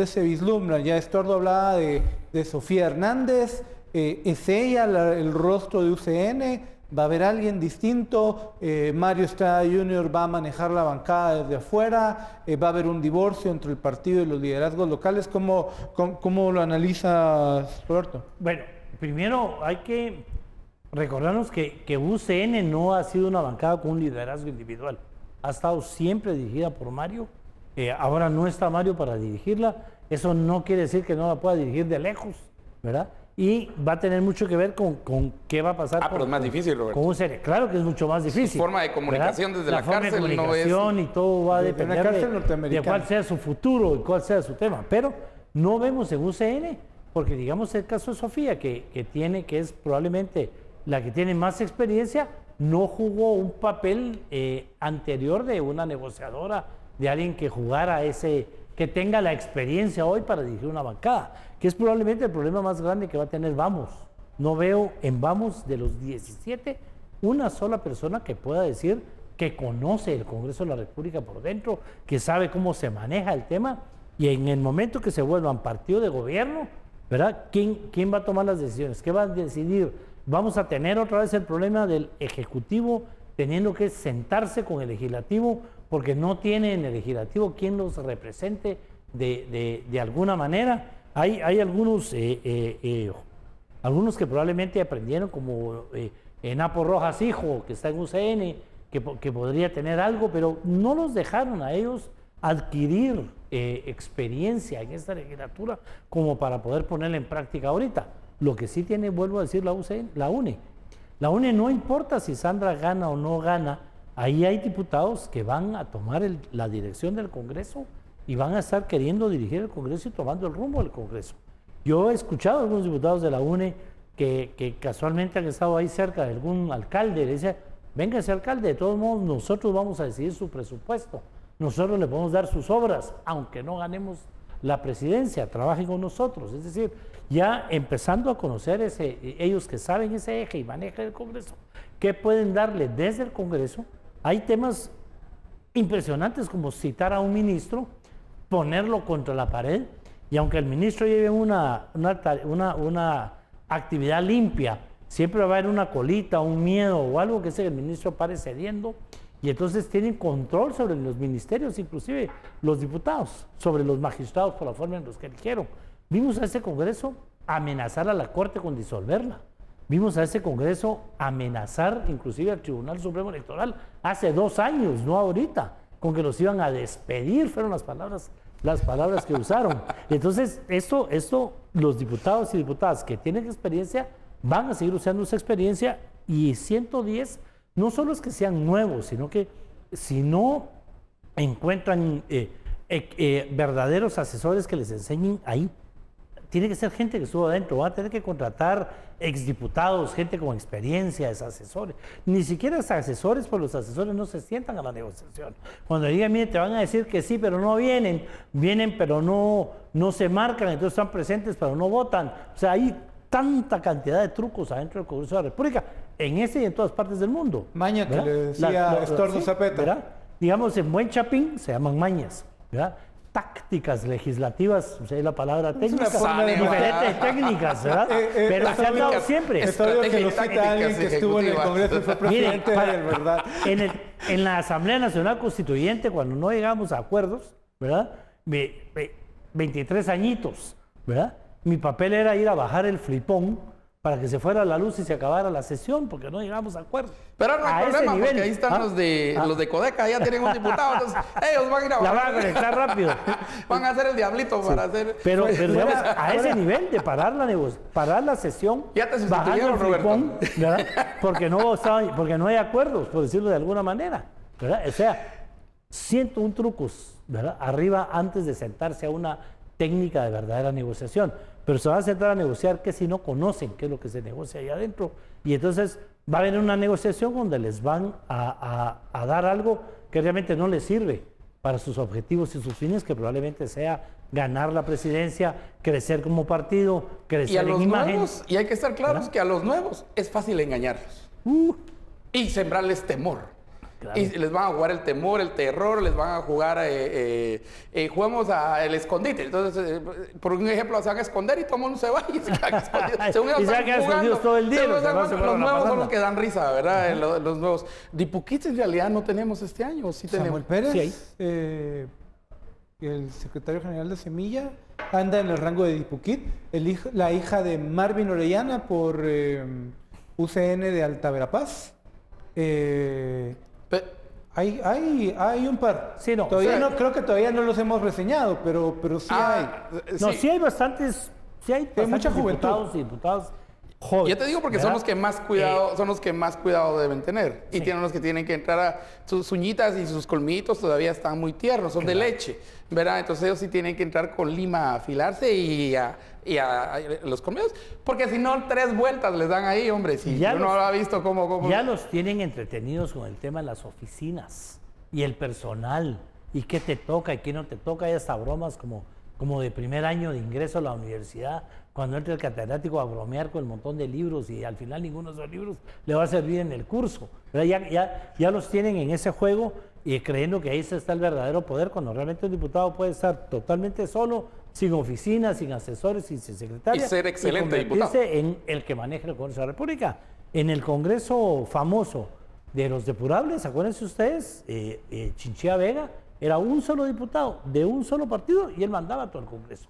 [SPEAKER 1] se vislumbra? Ya Estuardo hablaba de Sofía Hernández, ¿es ella el rostro de UCN? ¿Va a haber alguien distinto? Mario Estrada Jr. va a manejar la bancada desde afuera. ¿Va a haber un divorcio entre el partido y los liderazgos locales? ¿Cómo lo analizas, Roberto?
[SPEAKER 6] Bueno, primero hay que recordarnos que UCN no ha sido una bancada con un liderazgo individual. Ha estado siempre dirigida por Mario. Ahora no está Mario para dirigirla. Eso no quiere decir que no la pueda dirigir de lejos, ¿verdad? Y va a tener mucho que ver con qué va a pasar.
[SPEAKER 5] Pero es más difícil, Roberto.
[SPEAKER 6] Con UCN. Claro que es mucho más difícil.
[SPEAKER 5] Su forma de comunicación
[SPEAKER 6] ¿verdad?
[SPEAKER 5] desde la
[SPEAKER 6] forma
[SPEAKER 5] cárcel
[SPEAKER 6] de
[SPEAKER 5] no es...
[SPEAKER 6] comunicación y todo va a depender de cuál sea su futuro y cuál sea su tema. Pero no vemos en UCN, porque digamos el caso de Sofía, que es probablemente la que tiene más experiencia, no jugó un papel anterior de una negociadora, de alguien que jugara que tenga la experiencia hoy para dirigir una bancada, que es probablemente el problema más grande que va a tener Vamos. No veo en Vamos de los 17 una sola persona que pueda decir que conoce el Congreso de la República por dentro, que sabe cómo se maneja el tema, y en el momento que se vuelvan partido de gobierno, ¿verdad? ¿Quién va a tomar las decisiones? ¿Qué va a decidir? Vamos a tener otra vez el problema del Ejecutivo teniendo que sentarse con el Legislativo, porque no tiene en el Legislativo quien los represente de alguna manera. Hay algunos que probablemente aprendieron, como Napo Rojas Hijo, que está en UCN, que podría tener algo, pero no los dejaron a ellos adquirir experiencia en esta legislatura como para poder ponerla en práctica ahorita. Lo que sí tiene, vuelvo a decir, la UNE. La UNE no importa si Sandra gana o no gana, ahí hay diputados que van a tomar la dirección del Congreso y van a estar queriendo dirigir el Congreso y tomando el rumbo del Congreso. Yo he escuchado a algunos diputados de la UNE que casualmente han estado ahí cerca de algún alcalde, le dice, venga ese alcalde, de todos modos nosotros vamos a decidir su presupuesto, nosotros le podemos dar sus obras, aunque no ganemos la presidencia, trabajen con nosotros. Es decir, ya empezando a conocer ellos que saben ese eje y manejan el Congreso, ¿qué pueden darle desde el Congreso? Hay temas impresionantes como citar a un ministro, ponerlo contra la pared, y aunque el ministro lleve una actividad limpia, siempre va a haber una colita, un miedo o algo que el ministro pare cediendo, y entonces tienen control sobre los ministerios, inclusive los diputados, sobre los magistrados por la forma en los que eligieron. Vimos a ese Congreso amenazar a la Corte con disolverla. Vimos a ese Congreso amenazar inclusive al Tribunal Supremo Electoral hace 2 años, no ahorita, con que los iban a despedir, fueron las palabras que usaron. Entonces, esto los diputados y diputadas que tienen experiencia van a seguir usando esa experiencia, y 110 no solo es que sean nuevos, sino que si no encuentran verdaderos asesores que les enseñen ahí, tiene que ser gente que estuvo adentro, van a tener que contratar exdiputados, gente con experiencia, es asesores. Ni siquiera es asesores, porque los asesores no se sientan a la negociación. Cuando digan, mire, te van a decir que sí, pero no vienen pero no se marcan, entonces están presentes, pero no votan. O sea, hay tanta cantidad de trucos adentro del Congreso de la República, en ese y en todas partes del mundo.
[SPEAKER 1] Maña, que le decía Estordo Zapeta.
[SPEAKER 6] ¿verdad? Digamos, en buen chapín se llaman mañas, ¿verdad? Tácticas legislativas, o sea, es la palabra técnica, diferentes técnicas, ¿verdad? Pero se han dado siempre.
[SPEAKER 1] Esto que lo cita alguien que estuvo en el Congreso y fue presidente, ¿verdad?
[SPEAKER 6] En la Asamblea Nacional Constituyente, cuando no llegamos a acuerdos, ¿verdad? 23 añitos, ¿verdad? Mi papel era ir a bajar el flipón para que se fuera la luz y se acabara la sesión, porque no llegamos a acuerdo.
[SPEAKER 5] Pero no hay problema, porque ahí están los de Codeca, ya tienen un diputado, entonces ellos van a ir a
[SPEAKER 6] la van a conectar rápido.
[SPEAKER 5] Van a hacer el diablito para hacer...
[SPEAKER 6] Pero digamos, a ese nivel de parar la sesión,
[SPEAKER 5] ya te
[SPEAKER 6] bajando el flipón, ¿verdad? Porque no hay acuerdos, por decirlo de alguna manera, ¿verdad? O sea, 101 trucos, ¿verdad? Arriba, antes de sentarse a una técnica de verdadera negociación. Pero se van a sentar a negociar que si no conocen qué es lo que se negocia ahí adentro. Y entonces va a haber una negociación donde les van a dar algo que realmente no les sirve para sus objetivos y sus fines, que probablemente sea ganar la presidencia, crecer como partido, crecer en imagen.
[SPEAKER 5] Nuevos, y hay que estar claros, ¿verdad? Que a los nuevos es fácil engañarlos y sembrarles temor.
[SPEAKER 6] Claro.
[SPEAKER 5] Y les van a jugar el temor, el terror, les van a jugar, jugamos al escondite. Entonces, por un ejemplo, se van a esconder y todo el mundo se va y se quedan escondidos. Según ellos
[SPEAKER 6] Y se
[SPEAKER 5] están
[SPEAKER 6] quedan
[SPEAKER 5] jugando.
[SPEAKER 6] escondidos todo el día,
[SPEAKER 5] Según
[SPEAKER 6] los demás se
[SPEAKER 5] los
[SPEAKER 6] fueron a
[SPEAKER 5] nuevos son
[SPEAKER 6] pasarla.
[SPEAKER 5] los que dan risa, ¿verdad? Los nuevos. Dipuquits en realidad no tenemos este año, ¿o sí tenemos?
[SPEAKER 1] Samuel Pérez,
[SPEAKER 6] Sí,
[SPEAKER 1] el secretario general de Semilla, anda en el rango de Dipuquit. La hija de Marvin Orellana por UCN de Alta Verapaz. Hay un par.
[SPEAKER 6] Sí, no.
[SPEAKER 1] Todavía
[SPEAKER 5] O sea,
[SPEAKER 1] no, creo que todavía no los hemos reseñado, pero sí hay.
[SPEAKER 6] No, sí hay bastantes,
[SPEAKER 1] mucha juventud.
[SPEAKER 6] diputados y diputadas jóvenes.
[SPEAKER 5] Ya te digo porque son
[SPEAKER 6] ¿verdad?
[SPEAKER 5] los que más cuidado, son los que más cuidado deben tener. Y
[SPEAKER 6] Sí.
[SPEAKER 5] tienen los que tienen que entrar a sus uñitas y sus colmillitos todavía están muy tiernos, son de leche, ¿verdad? Entonces ellos sí tienen que entrar con lima a afilarse y a los colmillos, porque si no 3 vueltas les dan ahí, hombre. Si
[SPEAKER 6] Ya
[SPEAKER 5] uno
[SPEAKER 6] los-
[SPEAKER 5] ha visto cómo
[SPEAKER 6] Ya los tienen entretenidos con el tema de las oficinas y el personal y qué te toca y qué no te toca. Hay hasta bromas como de primer año de ingreso a la universidad, cuando entra el catedrático a bromear con el montón de libros y al final ninguno de esos libros le va a servir en el curso. ¿Verdad? Ya los tienen en ese juego y creyendo que ahí está el verdadero poder, cuando realmente un diputado puede estar totalmente solo, sin oficina, sin asesores, sin secretaria.
[SPEAKER 5] Y ser excelente
[SPEAKER 6] convertirse en el que maneja el Congreso de la República. En el Congreso famoso de los depurables, acuérdense ustedes, Chinchilla Vega era un solo diputado de un solo partido y él mandaba a todo el Congreso.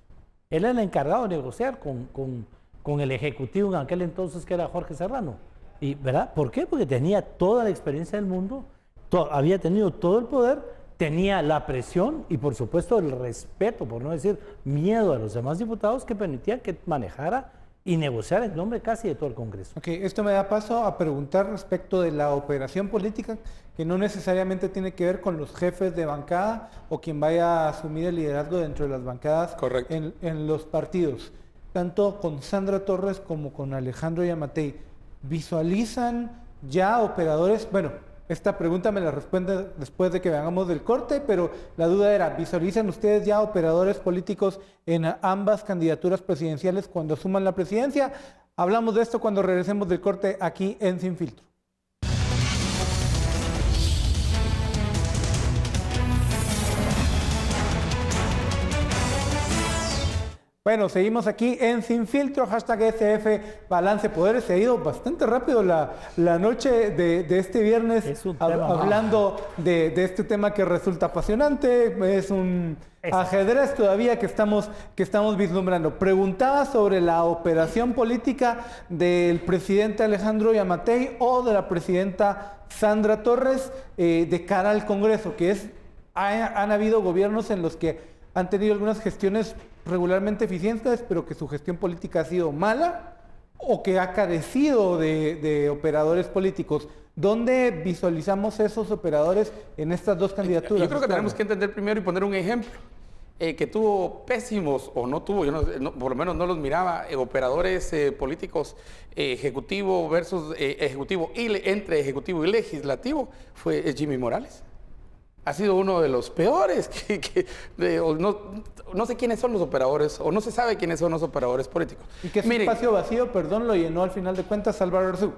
[SPEAKER 6] Él era el encargado de negociar con el Ejecutivo en aquel entonces, que era Jorge Serrano. ¿Y verdad? ¿Por qué? Porque tenía toda la experiencia del mundo, había tenido todo el poder, tenía la presión y por supuesto el respeto, por no decir miedo, a los demás diputados, que permitían que manejara y negociara en nombre casi de todo el Congreso.
[SPEAKER 1] Ok, esto me da paso a preguntar respecto de la operación política, que no necesariamente tiene que ver con los jefes de bancada o quien vaya a asumir el liderazgo dentro de las bancadas.
[SPEAKER 5] Correcto.
[SPEAKER 1] En los partidos. Tanto con Sandra Torres como con Alejandro Yamatei, ¿visualizan ya operadores? Bueno, esta pregunta me la responde después de que vengamos del corte, pero la duda era, ¿visualizan ustedes ya operadores políticos en ambas candidaturas presidenciales cuando asuman la presidencia? Hablamos de esto cuando regresemos del corte aquí en Sin Filtro. Bueno, seguimos aquí en Sin Filtro, hashtag SF Balance Poderes. Se ha ido bastante rápido la noche de este viernes,
[SPEAKER 6] Es un tema
[SPEAKER 1] hablando de este tema que resulta apasionante. Es un ajedrez todavía que estamos vislumbrando. Preguntaba sobre la operación política del presidente Alejandro Yamatei o de la presidenta Sandra Torres de cara al Congreso, que han habido gobiernos en los que han tenido algunas gestiones regularmente eficientes, pero que su gestión política ha sido mala o que ha carecido de operadores políticos. ¿Dónde visualizamos esos operadores en estas dos candidaturas?
[SPEAKER 5] Yo creo que tenemos que entender primero y poner un ejemplo. Que tuvo pésimos, o no tuvo, por lo menos no los miraba, operadores políticos, ejecutivo versus ejecutivo, entre ejecutivo y legislativo, fue Jimmy Morales. Ha sido uno de los peores, no sé quiénes son los operadores, o no se sabe quiénes son los operadores políticos.
[SPEAKER 1] Y que ese
[SPEAKER 5] Miren,
[SPEAKER 1] espacio vacío, perdón, lo llenó al final de cuentas Álvaro Arzú.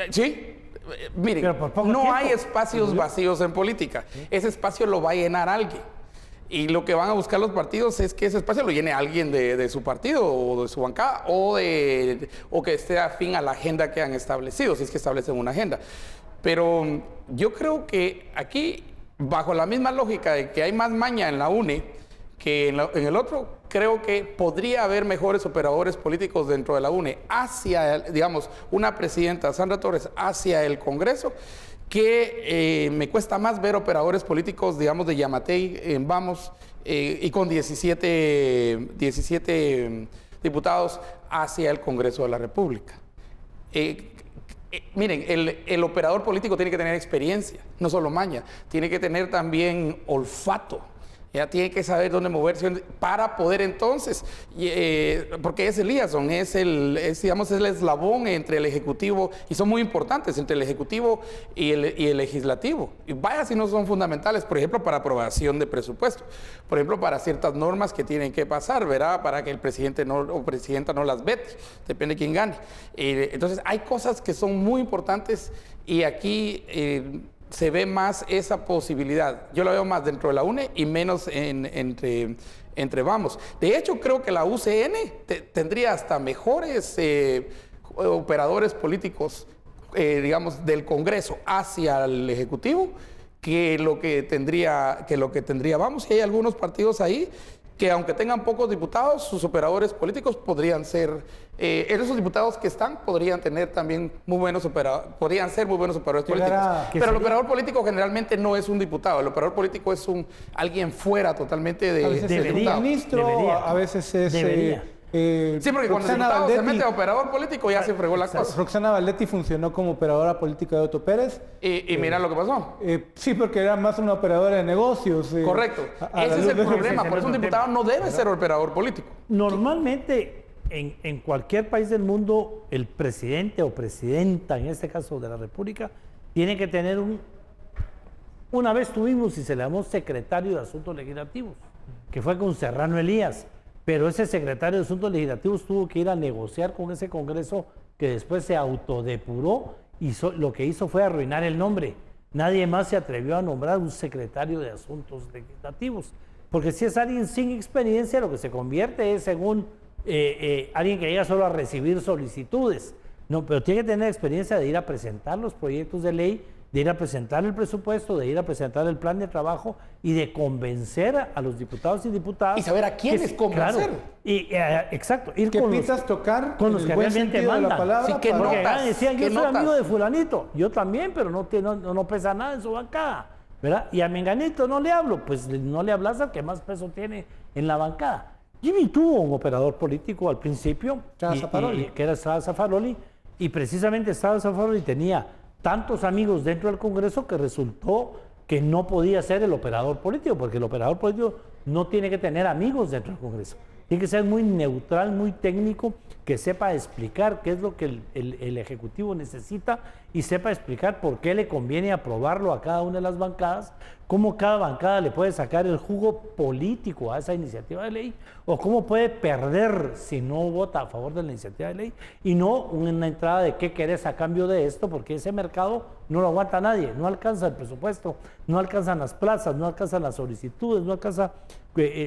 [SPEAKER 5] sí, miren,
[SPEAKER 6] Pero por poco
[SPEAKER 5] no
[SPEAKER 6] tiempo.
[SPEAKER 5] hay espacios vacíos en política. Ese espacio lo va a llenar alguien. Y lo que van a buscar los partidos es que ese espacio lo llene alguien de su partido o de su bancada o que esté afín a la agenda que han establecido, si es que establecen una agenda. Pero yo creo que aquí, bajo la misma lógica de que hay más maña en la UNE que en el otro, creo que podría haber mejores operadores políticos dentro de la UNE hacia, digamos, una presidenta, Sandra Torres, hacia el Congreso, que me cuesta más ver operadores políticos, digamos, de Yamatei en Vamos y con 17 diputados hacia el Congreso de la República. Miren, el operador político tiene que tener experiencia, no solo maña, tiene que tener también olfato. Ya tiene que saber dónde moverse para poder entonces, porque es el liaison, es el eslabón entre el Ejecutivo, y son muy importantes, entre el Ejecutivo y el Legislativo. Y vaya si no son fundamentales, por ejemplo, para aprobación de presupuesto, por ejemplo, para ciertas normas que tienen que pasar, ¿verdad? Para que el presidente o presidenta no las vete, depende de quién gane. Entonces, hay cosas que son muy importantes y aquí se ve más esa posibilidad. Yo la veo más dentro de la UNE y menos entre Vamos. De hecho, creo que la UCN tendría hasta mejores operadores políticos, digamos, del Congreso hacia el Ejecutivo que lo que tendría Vamos. Y hay algunos partidos ahí que aunque tengan pocos diputados, sus operadores políticos podrían ser, esos diputados que están podrían tener también podrían ser muy buenos operadores políticos. Pero el operador político generalmente no es un diputado, el operador político es alguien fuera totalmente
[SPEAKER 1] A veces
[SPEAKER 5] de
[SPEAKER 1] es un
[SPEAKER 5] diputado.
[SPEAKER 1] ministro, a veces es...
[SPEAKER 5] Sí, porque cuando el diputado se mete a operador político ya se fregó la cosa.
[SPEAKER 1] Roxana Valdetti funcionó como operadora política de Otto Pérez.
[SPEAKER 5] Y mira lo que pasó.
[SPEAKER 1] Sí, porque era más una operadora de negocios.
[SPEAKER 5] Correcto. Ese es el problema. Por eso un diputado no debe ser operador político.
[SPEAKER 6] Normalmente, en cualquier país del mundo, el presidente o presidenta, en este caso de la República, tiene que tener una vez tuvimos y se le llamó secretario de Asuntos Legislativos, que fue con Serrano Elías. Pero ese secretario de Asuntos Legislativos tuvo que ir a negociar con ese Congreso que después se autodepuró y lo que hizo fue arruinar el nombre. Nadie más se atrevió a nombrar un secretario de Asuntos Legislativos. Porque si es alguien sin experiencia, lo que se convierte es según alguien que llega solo a recibir solicitudes. No, pero tiene que tener experiencia de ir a presentar los proyectos de ley, de ir a presentar el presupuesto, de ir a presentar el plan de trabajo y de convencer a los diputados y diputadas.
[SPEAKER 5] Y saber a quiénes convencer.
[SPEAKER 6] Claro, exacto. Ir
[SPEAKER 1] ¿Qué
[SPEAKER 6] con
[SPEAKER 1] piensas tocar
[SPEAKER 6] con los que
[SPEAKER 1] buen
[SPEAKER 6] realmente
[SPEAKER 1] sentido de la
[SPEAKER 6] mandan.
[SPEAKER 1] palabra?
[SPEAKER 5] Sí, ¿qué
[SPEAKER 1] para-
[SPEAKER 6] Porque
[SPEAKER 5] notas?
[SPEAKER 6] decían, yo
[SPEAKER 5] ¿Qué
[SPEAKER 6] soy
[SPEAKER 5] notas?
[SPEAKER 6] amigo de fulanito. Yo también, pero no pesa nada en su bancada, ¿verdad? Y a Menganito no le hablo, pues no le hablas al que más peso tiene en la bancada. Jimmy tuvo un operador político al principio,
[SPEAKER 1] Estrada Zaffaroni.
[SPEAKER 6] que era Estrada Zaffaroni, y precisamente Estrada Zaffaroni tenía tantos amigos dentro del Congreso que resultó que no podía ser el operador político, porque el operador político no tiene que tener amigos dentro del Congreso. Tiene que ser muy neutral, muy técnico, que sepa explicar qué es lo que el Ejecutivo necesita y sepa explicar por qué le conviene aprobarlo a cada una de las bancadas, cómo cada bancada le puede sacar el jugo político a esa iniciativa de ley o cómo puede perder si no vota a favor de la iniciativa de ley y no una entrada de qué querés a cambio de esto, porque ese mercado no lo aguanta nadie, no alcanza el presupuesto, no alcanzan las plazas, no alcanzan las solicitudes, no alcanza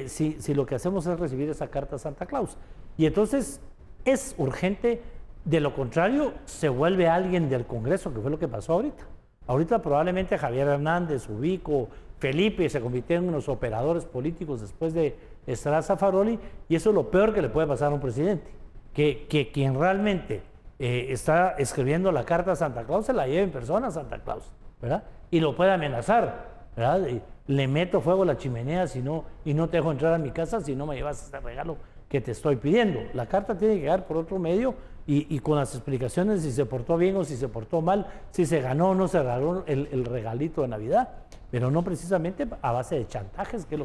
[SPEAKER 6] si lo que hacemos es recibir esa carta a Santa Claus. Y entonces es urgente, de lo contrario se vuelve alguien del Congreso, que fue lo que pasó ahorita. Ahorita probablemente Javier Hernández, Ubico, Felipe se convirtieron en los operadores políticos después de Estrada Zaffaroni, y eso es lo peor que le puede pasar a un presidente, que quien realmente está escribiendo la carta a Santa Claus se la lleve en persona a Santa Claus, ¿verdad? Y lo puede amenazar, ¿verdad? Le meto fuego a la chimenea y no te dejo entrar a mi casa si no me llevas este regalo que te estoy pidiendo. La carta tiene que llegar por otro medio y con las explicaciones si se portó bien o si se portó mal, si se ganó o no se ganó el regalito de Navidad, pero no precisamente a base de chantajes, que es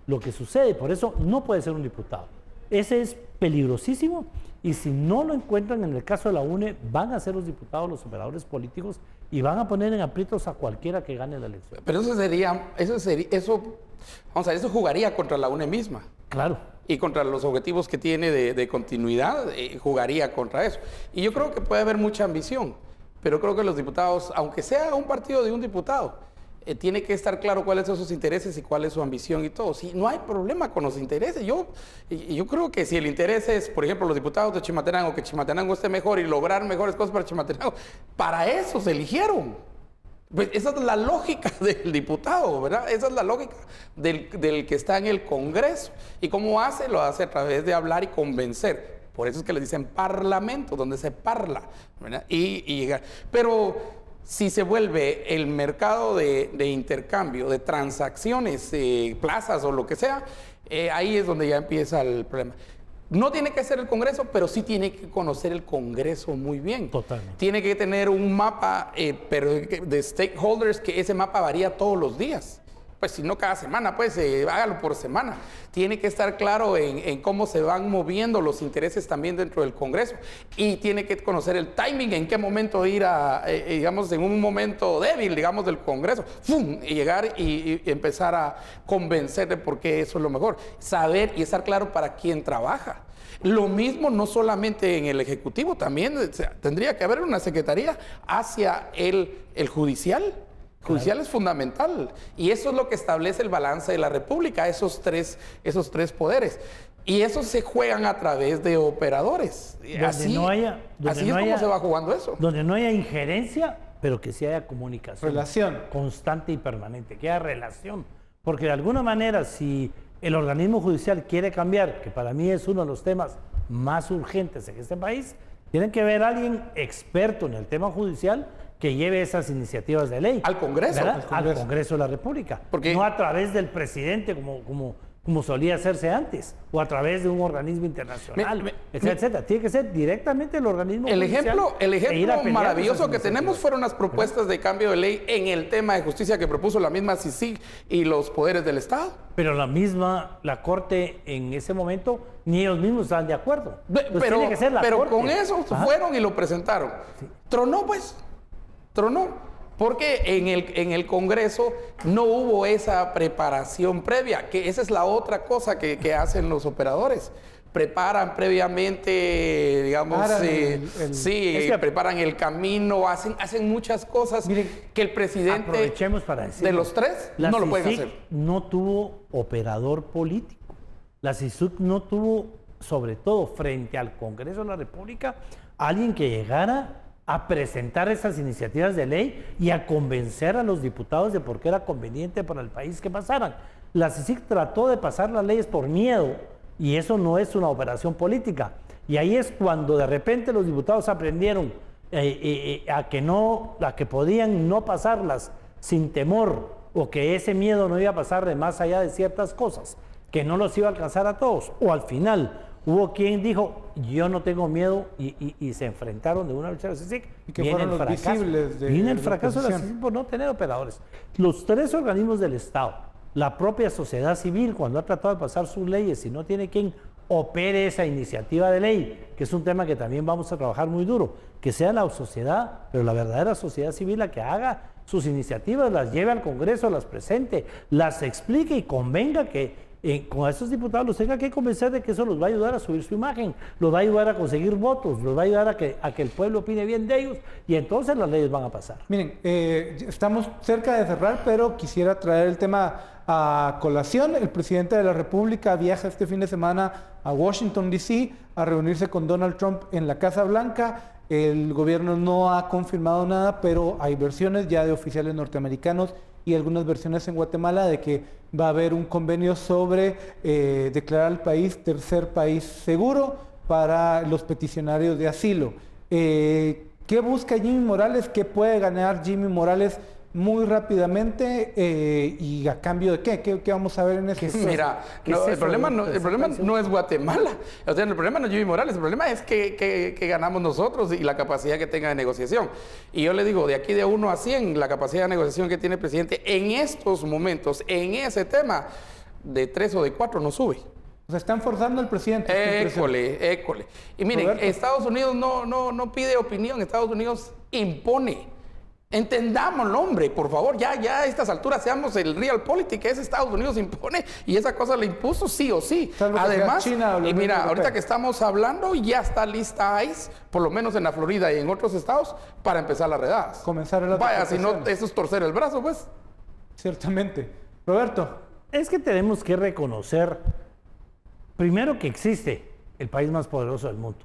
[SPEAKER 6] lo que sucede. Por eso no puede ser un diputado. Ese es peligrosísimo y si no lo encuentran en el caso de la UNE, van a ser los diputados los operadores políticos y van a poner en aprietos a cualquiera que gane la elección.
[SPEAKER 5] Pero eso jugaría contra la UNE misma.
[SPEAKER 6] Claro.
[SPEAKER 5] Y contra los objetivos que tiene de continuidad, jugaría contra eso. Y yo creo que puede haber mucha ambición, pero creo que los diputados, aunque sea un partido de un diputado, tiene que estar claro cuáles son sus intereses y cuál es su ambición y todo. Sí, no hay problema con los intereses. Yo creo que si el interés es, por ejemplo, los diputados de Chimaltenango, que Chimaltenango esté mejor y lograr mejores cosas para Chimaltenango, para eso se eligieron. Pues esa es la lógica del diputado, ¿verdad? Esa es la lógica del que está en el Congreso. ¿Y cómo hace? Lo hace a través de hablar y convencer. Por eso es que le dicen parlamento, donde se parla, ¿verdad? Y llegar. Pero si se vuelve el mercado de intercambio, de transacciones, plazas o lo que sea, ahí es donde ya empieza el problema. No tiene que ser el Congreso, pero sí tiene que conocer el Congreso muy bien.
[SPEAKER 6] Totalmente.
[SPEAKER 5] Tiene que tener un mapa pero de stakeholders, que ese mapa varía todos los días. Pues si no cada semana, pues hágalo por semana. Tiene que estar claro en cómo se van moviendo los intereses también dentro del Congreso. Y tiene que conocer el timing, en qué momento ir digamos, en un momento débil, digamos, del Congreso. ¡Fum! Y llegar y empezar a convencer de por qué eso es lo mejor. Saber y estar claro para quién trabaja. Lo mismo no solamente en el Ejecutivo, también tendría que haber una secretaría hacia el judicial. judicial es fundamental. Y eso es lo que establece el balance de la República, esos tres poderes. Y esos se juegan a través de operadores. Así es como se va jugando eso.
[SPEAKER 6] Donde no haya injerencia, pero que sí haya comunicación.
[SPEAKER 1] Relación.
[SPEAKER 6] Constante y permanente, que haya relación. Porque de alguna manera, si el organismo judicial quiere cambiar, que para mí es uno de los temas más urgentes en este país, tiene que haber alguien experto en el tema judicial que lleve esas iniciativas de ley.
[SPEAKER 5] Al Congreso.
[SPEAKER 6] Al Congreso de la República.
[SPEAKER 5] Porque
[SPEAKER 6] no a través del presidente como solía hacerse antes, o a través de un organismo internacional, etcétera. Tiene que ser directamente el organismo judicial.
[SPEAKER 5] El ejemplo maravilloso que tenemos fueron las propuestas de cambio de ley en el tema de justicia que propuso la misma CICIG y los poderes del Estado.
[SPEAKER 6] Pero la Corte en ese momento, ni ellos mismos estaban de acuerdo.
[SPEAKER 5] Pero con eso fueron y lo presentaron. Sí. Tronó. Porque en el Congreso no hubo esa preparación previa, que esa es la otra cosa que hacen los operadores. Preparan previamente, digamos, preparan el camino, hacen muchas cosas. Miren, que el presidente
[SPEAKER 6] aprovechemos para decirlo,
[SPEAKER 5] de los tres no lo pueden hacer.
[SPEAKER 6] No tuvo operador político. La CICIG no tuvo, sobre todo frente al Congreso de la República, alguien que llegara a presentar esas iniciativas de ley y a convencer a los diputados de por qué era conveniente para el país que pasaran. La CICIG trató de pasar las leyes por miedo y eso no es una operación política. Y ahí es cuando de repente los diputados aprendieron a que podían no pasarlas sin temor o que ese miedo no iba a pasar de más allá de ciertas cosas, que no los iba a alcanzar a todos. O al final hubo quien dijo, yo no tengo miedo, y se enfrentaron de una vez a la CICIG.
[SPEAKER 1] Y que fueron los visibles
[SPEAKER 6] Viene el fracaso de la CICIG por no tener operadores. Los tres organismos del Estado, la propia sociedad civil, cuando ha tratado de pasar sus leyes y no tiene quien opere esa iniciativa de ley, que es un tema que también vamos a trabajar muy duro, que sea la sociedad, pero la verdadera sociedad civil la que haga sus iniciativas, las lleve al Congreso, las presente, las explique y convenga que con esos diputados los tenga que convencer de que eso los va a ayudar a subir su imagen, los va a ayudar a conseguir votos, los va a ayudar a que el pueblo opine bien de ellos y entonces las leyes van a pasar.
[SPEAKER 1] Miren, estamos cerca de cerrar, pero quisiera traer el tema a colación. El presidente de la República viaja este fin de semana a Washington, D.C. a reunirse con Donald Trump en la Casa Blanca. El gobierno no ha confirmado nada, pero hay versiones ya de oficiales norteamericanos y algunas versiones en Guatemala de que va a haber un convenio sobre declarar al país tercer país seguro para los peticionarios de asilo. ¿Qué busca Jimmy Morales? ¿Qué puede ganar Jimmy Morales muy rápidamente y a cambio de qué? ¿Qué vamos a ver en este proceso?
[SPEAKER 5] Mira, el problema no es Guatemala, o sea, el problema no es Jimmy Morales, el problema es que ganamos nosotros y la capacidad que tenga de negociación. Y yo le digo, de aquí de 1 a 100, la capacidad de negociación que tiene el presidente en estos momentos, en ese tema, de 3 o de 4 no sube.
[SPEAKER 1] O sea, están forzando al presidente.
[SPEAKER 5] École. Y miren, Roberto, Estados Unidos no pide opinión, Estados Unidos impone. Entendámoslo, hombre, por favor, ya a estas alturas seamos el realpolitik, que es Estados Unidos impone y esa cosa le impuso sí o sí. Además, y mira, ahorita que estamos hablando, ya está lista ICE, por lo menos en la Florida y en otros estados, para empezar las redadas.
[SPEAKER 1] Comenzar el
[SPEAKER 5] Vaya, si no, eso es torcer el brazo, pues.
[SPEAKER 1] Ciertamente. Roberto.
[SPEAKER 6] Es que tenemos que reconocer, primero, que existe el país más poderoso del mundo.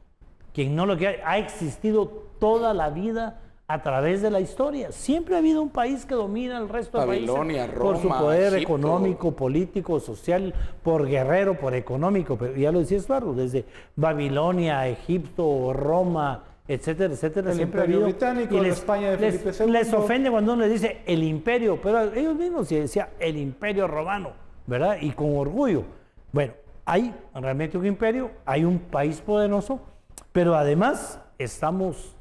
[SPEAKER 6] Quien no lo que ha existido toda la vida a través de la historia. Siempre ha habido un país que domina al resto de países por su poder económico, político, social, por guerrero, por económico. Pero ya lo decía Eduardo, desde Babilonia, Egipto, Roma, etcétera, etcétera.
[SPEAKER 1] El
[SPEAKER 6] siempre
[SPEAKER 1] Imperio
[SPEAKER 6] ha habido.
[SPEAKER 1] Británico, la España de Felipe II.
[SPEAKER 6] Les ofende cuando uno les dice el imperio, pero ellos mismos se decía el imperio romano, ¿verdad? Y con orgullo. Bueno, hay realmente un imperio, hay un país poderoso, pero además estamos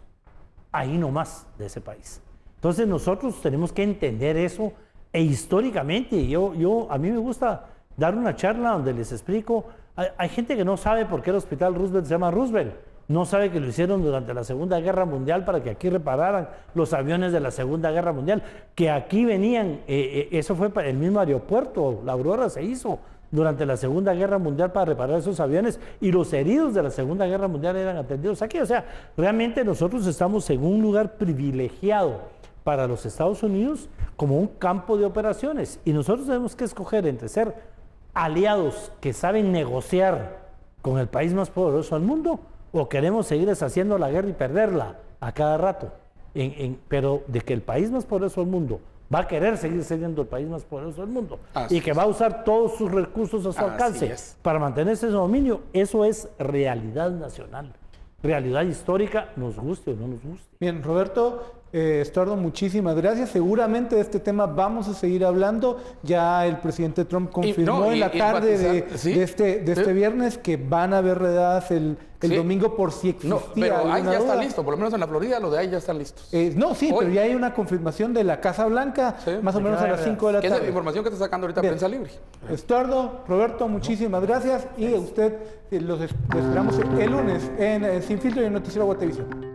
[SPEAKER 6] ahí nomás de ese país. Entonces nosotros tenemos que entender eso e históricamente, a mí me gusta dar una charla donde les explico, hay gente que no sabe por qué el Hospital Roosevelt se llama Roosevelt, no sabe que lo hicieron durante la Segunda Guerra Mundial para que aquí repararan los aviones de la Segunda Guerra Mundial, que aquí venían, eso fue para el mismo aeropuerto, la Aurora se hizo durante la Segunda Guerra Mundial para reparar esos aviones y los heridos de la Segunda Guerra Mundial eran atendidos aquí. O sea, realmente nosotros estamos en un lugar privilegiado para los Estados Unidos como un campo de operaciones. Y nosotros tenemos que escoger entre ser aliados que saben negociar con el país más poderoso del mundo o queremos seguir deshaciendo la guerra y perderla a cada rato. Pero de que el país más poderoso del mundo va a querer seguir siendo el país más poderoso del mundo y que va a usar todos sus recursos a su alcance para mantener ese dominio, eso es realidad nacional, realidad histórica, nos guste o no nos guste.
[SPEAKER 1] Bien, Roberto, Estuardo, muchísimas gracias. Seguramente de este tema vamos a seguir hablando. Ya el presidente Trump confirmó en la tarde de este viernes que van a haber redadas el domingo por si existía
[SPEAKER 5] pero ahí ya
[SPEAKER 1] duda.
[SPEAKER 5] está listo, por lo menos en la Florida, lo de ahí ya están listos.
[SPEAKER 1] Pero ya hay una confirmación de la Casa Blanca, más o menos a las 5 de la tarde.
[SPEAKER 5] Esa es la información que está sacando ahorita Prensa Libre.
[SPEAKER 1] Estuardo, Roberto, muchísimas gracias. Y a usted los esperamos el lunes en Sin Filtro y en Noticiero Guatevisión.